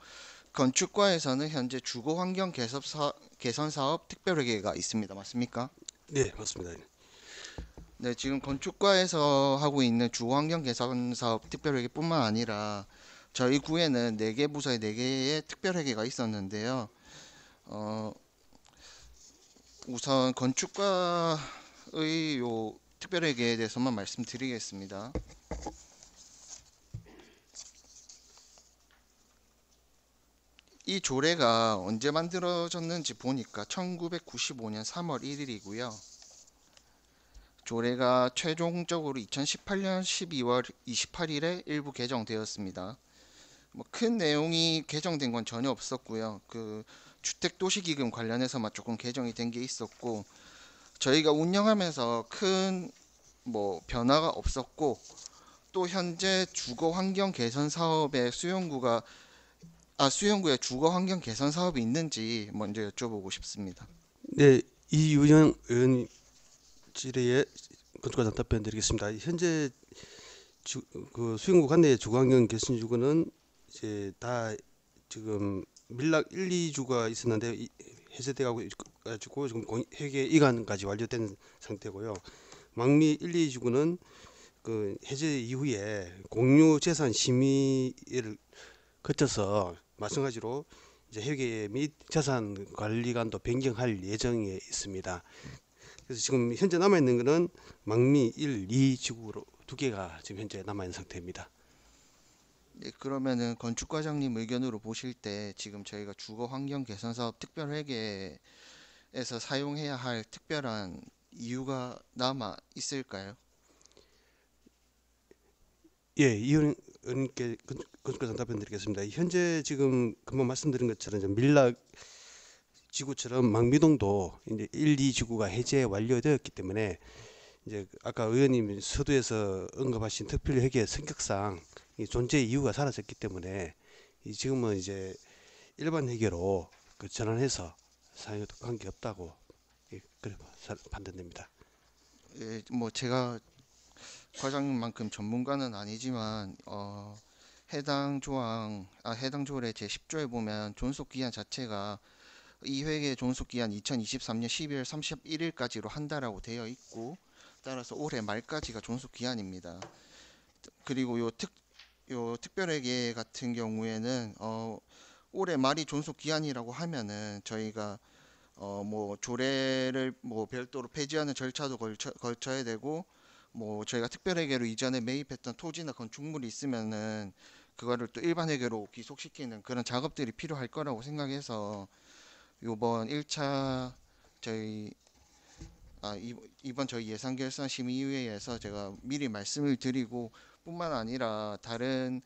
건축과에서는 현재 주거환경 개선사업 특별회계가 있습니다. 맞습니까? 네, 맞습니다. 네, 지금 건축과에서 하고 있는 주거환경 개선사업 특별회계뿐만 아니라 저희 구에는 4개 부서에 4개의 특별회계가 있었는데요. 우선 건축과의 요 특별회계에 대해서만 말씀드리겠습니다. 이 조례가 언제 만들어졌는지 보니까 1995년 3월 1일이고요. 조례가 최종적으로 2018년 12월 28일에 일부 개정되었습니다. 뭐 큰 내용이 개정된 건 전혀 없었고요. 그 주택도시기금 관련해서만 조금 개정이 된 게 있었고, 저희가 운영하면서 큰 뭐 변화가 없었고, 또 현재 주거환경 개선 사업의 수용구의 주거환경 개선 사업이 있는지 먼저 여쭤보고 싶습니다. 네, 이윤영 의원 질의에 건축과장 답변 드리겠습니다. 현재 그 수용구 관내의 주거환경 개선 주거는 이제 다 지금 밀락 1, 2주가 있었는데 해제돼 가지고 지금 회계 이관까지 완료된 상태고요. 망미 1, 2주구는 그 해제 이후에 공유 재산 심의를 거쳐서 마찬가지로 이제 회계 및 자산 관리관도 변경할 예정에 있습니다. 그래서 지금 현재 남아 있는 것은 망미 1, 2지구로 2개가 지금 현재 남아 있는 상태입니다. 네, 그러면은 건축과장님 의견으로 보실 때 지금 저희가 주거환경 개선사업 특별회계에서 사용해야 할 특별한 이유가 남아 있을까요? 예, 이현 의원님께 건축과장 답변 드리겠습니다. 현재 지금 금방 말씀드린 것처럼 이제 밀락 지구처럼 망미동도 이제 1, 2지구가 해제 완료되었기 때문에 이제 아까 의원님 서두에서 언급하신 특별회계 성격상 이 존재 이유가 사라졌기 때문에 지금은 이제 일반 회계로 그 전환해서 사용해도 관계 없다고 그래 판단됩니다. 예, 뭐 제가 과장님만큼 전문가는 아니지만 해당 조례 제10조에 보면 존속기한 자체가 이 회계 존속기한 2023년 12월 31일까지로 한다라고 되어 있고, 따라서 올해 말까지가 존속기한입니다. 그리고 요 요 특별회계 같은 경우에는 올해 말이 존속 기한이라고 하면은 저희가 뭐 조례를 뭐 별도로 폐지하는 절차도 거쳐야 되고, 뭐 저희가 특별회계로 이전에 매입했던 토지나 건축물이 있으면은 그거를 또 일반 회계로 귀속시키는 그런 작업들이 필요할 거라고 생각해서 요번 1차 저희 이번 저희 예산결산 심의위에서 제가 미리 말씀을 드리고, 뿐만 아니라 다른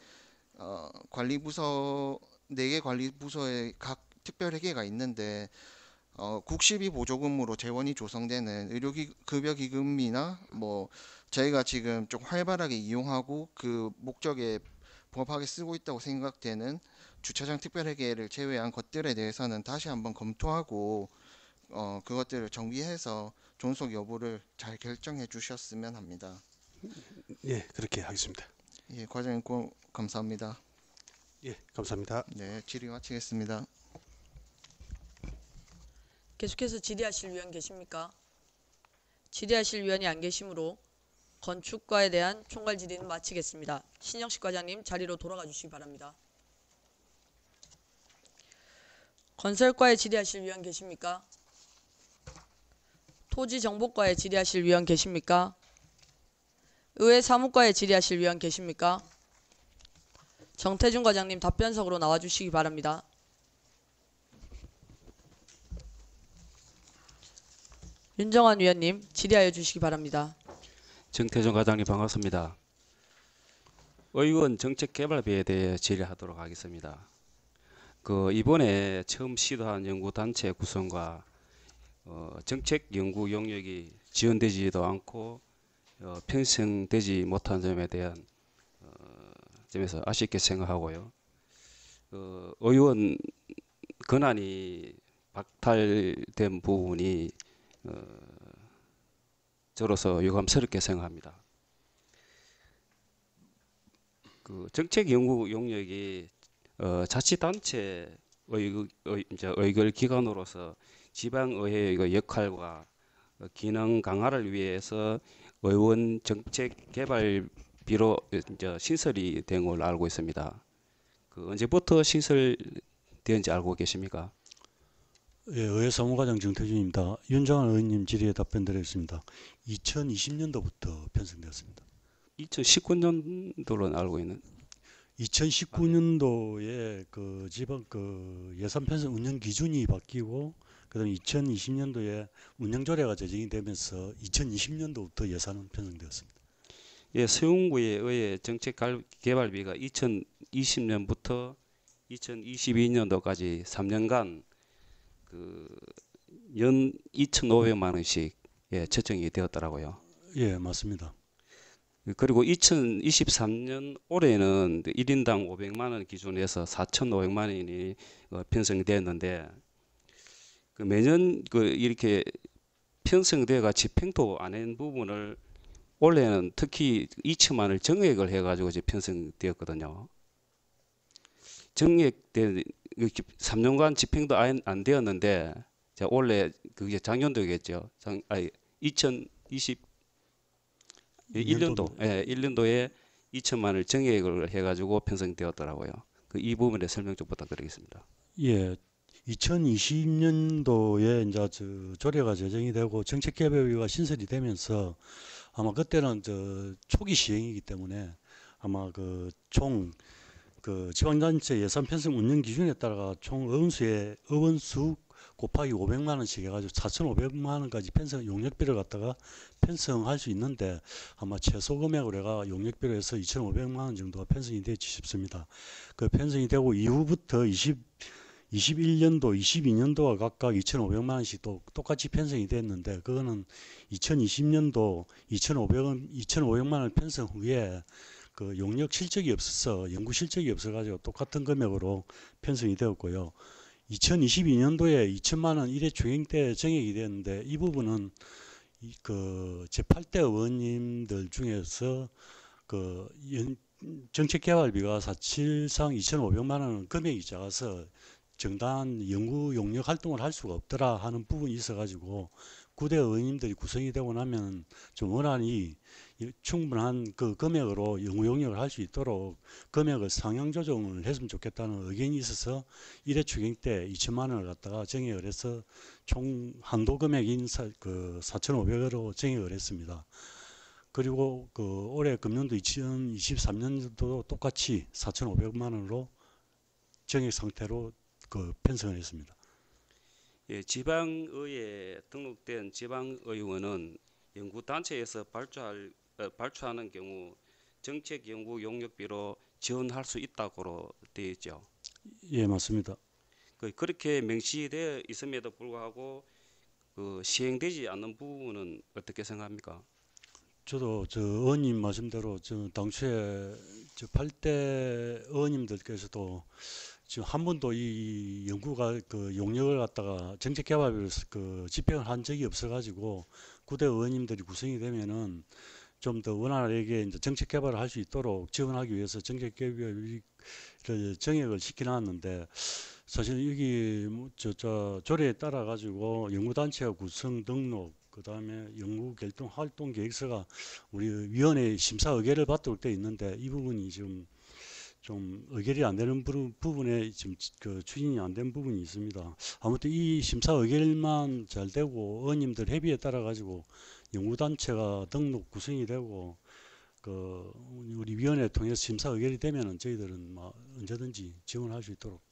관리부서 4개 관리부서의 각 특별회계가 있는데 국시비 보조금으로 재원이 조성되는 의료급여기금이나 뭐 저희가 지금 좀 활발하게 이용하고 그 목적에 부합하게 쓰고 있다고 생각되는 주차장 특별회계를 제외한 것들에 대해서는 다시 한번 검토하고 그것들을 정비해서 존속 여부를 잘 결정해 주셨으면 합니다. 예, 그렇게 하겠습니다. 예, 과장님 감사합니다. 예, 감사합니다. 네, 질의 마치겠습니다. 계속해서 질의하실 위원 계십니까? 질의하실 위원이 안 계시므로 건축과에 대한 총괄 질의는 마치겠습니다. 신영식 과장님 자리로 돌아가 주시기 바랍니다. 건설과에 질의하실 위원 계십니까? 토지정보과에 질의하실 위원 계십니까? 의회 사무과에 질의하실 위원 계십니까? 정태준 과장님 답변석으로 나와주시기 바랍니다. 윤정환 위원님 질의하여 주시기 바랍니다. 정태준 과장님 반갑습니다. 의원 정책개발비에 대해 질의하도록 하겠습니다. 이번에 처음 시도한 연구단체 구성과 정책 연구 용역이 지원되지도 않고 편성되지 못한 점에 대한 점에서 아쉽게 생각하고요. 의원 권한이 박탈된 부분이 저로서 유감스럽게 생각합니다. 정책 연구 용역이 자치단체 의결 기관으로서 지방의회의 역할과 기능 강화를 위해서 의원 정책 개발비로 신설이 된 걸로 알고 있습니다. 언제부터 신설되었는지 알고 계십니까? 예, 의회 사무과장 정태준입니다. 윤정환 의원님 질의에 답변드리겠습니다. 2020년도부터 편성되었습니다. 2019년도로 알고 있는. 2019년도에 지방 예산 편성 운영 기준이 바뀌고, 그다음 2020년도에 운영 조례가 제정이 되면서 2020년도부터 예산은 편성되었습니다. 예, 서울구에 의해 정책 개발비가 2020년부터 2022년도까지 3년간 연 2,500만 원씩 책정이 되었더라고요. 예, 맞습니다. 그리고 2023년 올해는 1인당 500만 원 기준에서 4,500만 원이 편성되었는데, 매년 이렇게 편성되어가 집행도 안 한 부분을 올해는 특히 2천만 원을 정액을 해가지고 이제 편성되었거든요. 정액된 3년간 집행도 안 되었는데, 올해 그게 작년도겠죠. 2021년도, 예, 1년도에 2천만 원을 정액을 해가지고 편성되었더라고요. 이 부분에 설명 좀 부탁드리겠습니다. 예, 2020년도에 이제 조례가 제정이 되고 정책개발비가 신설이 되면서 아마 그때는 초기 시행이기 때문에 아마 총 지방단체 예산 편성 운영 기준에 따라 총 의원수 곱하기 500만 원씩 해가지고 4,500만 원까지 용역비를 갖다가 편성할 수 있는데, 아마 최소 금액으로 해가 용역비로 해서 2,500만 원 정도가 편성이 되지 싶습니다. 편성이 되고 이후부터 21년도, 22년도와 각각 2,500만 원씩 또 똑같이 편성이 됐는데, 그거는 2020년도 2,500만 원 편성 후에 용역 실적이 없어서, 연구 실적이 없어가지고 똑같은 금액으로 편성이 되었고요. 2022년도에 2천만 원 1회 추경 때 정액이 됐는데, 이 부분은 제8대 의원님들 중에서 정책개발비가 사실상 2,500만 원은 금액이 작아서 정당한 연구 용역 활동을 할 수가 없더라 하는 부분이 있어가지고 9대 의원님들이 구성이 되고 나면 좀 원안이 충분한 그 금액으로 영구 용역을 할 수 있도록 금액을 상향 조정을 했으면 좋겠다는 의견이 있어서 1회 추경 때 2천만 원을 갖다가 정액을 해서 총 한도 금액인 4,500원으로 정액을 했습니다. 그리고 그 올해 금년도 2023년도도 똑같이 4,500만 원으로 정액 상태로 그 편성을 했습니다. 예, 지방의회에 등록된 지방의원은 연구단체에서 발주하는 경우 정책연구 용역비로 지원할 수 있다고 되어 있죠. 예, 맞습니다. 그렇게 명시되어 있음에도 불구하고 그 시행되지 않는 부분은 어떻게 생각합니까? 저도 저 의원님 말씀대로 저 당초에 저 8대 의원님들께서도 지금 한 번도 이 연구가 그 용역을 갖다가 정책개발비로 그 집행을 한 적이 없어가지고 9대 의원님들이 구성이 되면은 좀 더 원활하게 이제 정책 개발을 할 수 있도록 지원하기 위해서 정책 개발을 정액을 시켜놨는데 사실 여기 저 조례에 따라 가지고 연구단체가 구성 등록 그다음에 연구 결동 활동 계획서가 우리 위원회 심사 의결을 받도록 돼 있는데 이 부분이 지금 좀 의결이 안 되는 부분에 지금 그 추진이 안 된 부분이 있습니다. 아무튼 이 심사 의결만 잘 되고 의원님들 협의에 따라 가지고 연구단체가 등록 구성이 되고 그 우리 위원회 통해서 심사 의결이 되면은 저희들은 뭐 언제든지 지원할 수 있도록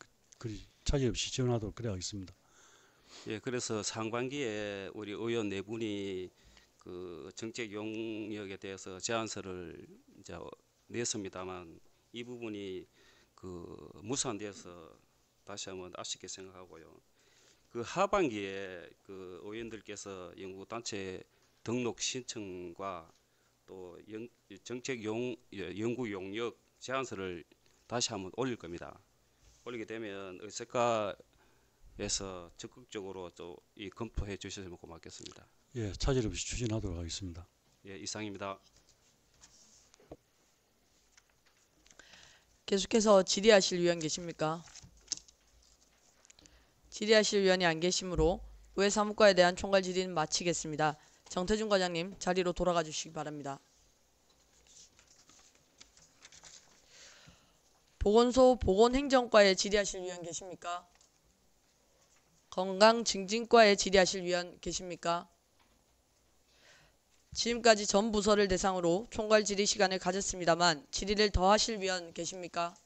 차질 없이 지원하도록 그래 하겠습니다. 예, 그래서 상반기에 우리 의원 네 분이 그 정책 용역에 대해서 제안서를 이제 냈습니다만 이 부분이 그 무산돼서 다시 한번 아쉽게 생각하고요. 그 하반기에 그 의원들께서 연구단체 등록 신청과 또 정책 연구 용역 제안서를 다시 한번 올릴 겁니다. 올리게 되면 의석가에서 적극적으로 또 이 검토해 주셨으면 고맙겠습니다. 예, 차질 없이 추진하도록 하겠습니다. 예, 이상입니다. 계속해서 질의하실 위원 계십니까? 질의하실 위원이 안 계시므로 의회 사무과에 대한 총괄 질의는 마치겠습니다. 정태준 과장님 자리로 돌아가 주시기 바랍니다. 보건소 보건행정과에 질의하실 위원 계십니까? 건강증진과에 질의하실 위원 계십니까? 지금까지 전 부서를 대상으로 총괄 질의 시간을 가졌습니다만 질의를 더 하실 위원 계십니까?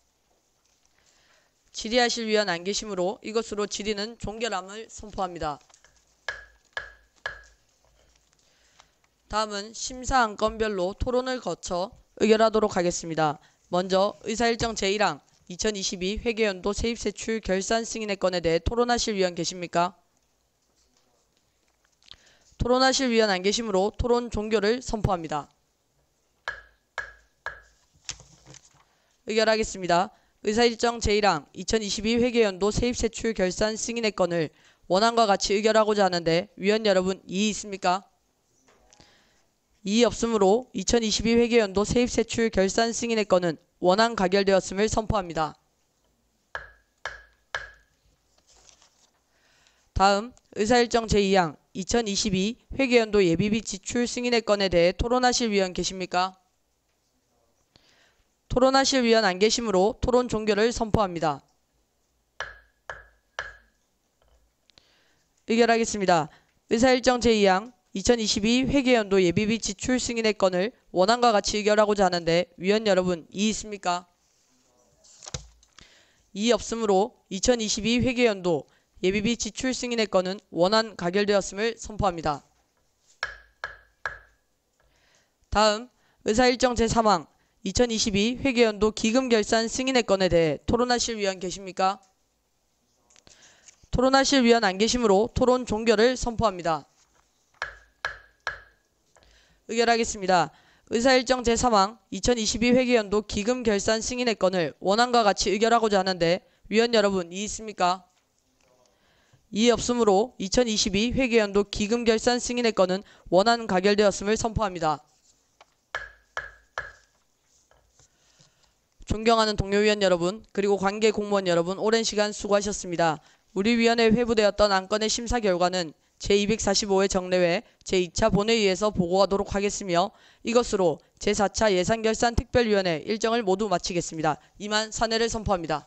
질의하실 위원 안 계시므로 이것으로 질의는 종결함을 선포합니다. 다음은 심사안건별로 토론을 거쳐 의결하도록 하겠습니다. 먼저 의사일정 제1항 2022 회계연도 세입세출 결산 승인의 건에 대해 토론하실 위원 계십니까? 토론하실 위원 안 계시므로 토론 종결을 선포합니다. 의결하겠습니다. 의사일정 제1항 2022 회계연도 세입세출 결산 승인의 건을 원안과 같이 의결하고자 하는데 위원 여러분 이의 있습니까? 이의 없으므로 2022 회계연도 세입세출 결산 승인의 건은 원안 가결되었음을 선포합니다. 다음 의사일정 제2항 2022 회계연도 예비비 지출 승인의 건에 대해 토론하실 위원 계십니까? 토론하실 위원 안 계시므로 토론 종결을 선포합니다. 의결하겠습니다. 의사일정 제2항 2022 회계연도 예비비 지출 승인의 건을 원안과 같이 의결하고자 하는데 위원 여러분 이의 있습니까? 이의 없으므로 2022 회계연도 예비비 지출 승인의 건은 원안 가결되었음을 선포합니다. 다음 의사일정 제3항 2022 회계연도 기금 결산 승인의 건에 대해 토론하실 위원 계십니까? 토론하실 위원 안 계시므로 토론 종결을 선포합니다. 의결하겠습니다. 의사일정 제3항 2022 회계연도 기금 결산 승인의 건을 원안과 같이 의결하고자 하는데 위원 여러분 이의 있습니까? 이의 없으므로 2022 회계연도 기금 결산 승인의 건은 원안 가결되었음을 선포합니다. 존경하는 동료위원 여러분 그리고 관계 공무원 여러분 오랜 시간 수고하셨습니다. 우리 위원회 회부되었던 안건의 심사 결과는 제245회 정례회 제2차 본회의에서 보고하도록 하겠으며 이것으로 제4차 예산결산특별위원회 일정을 모두 마치겠습니다. 이만 사내를 선포합니다.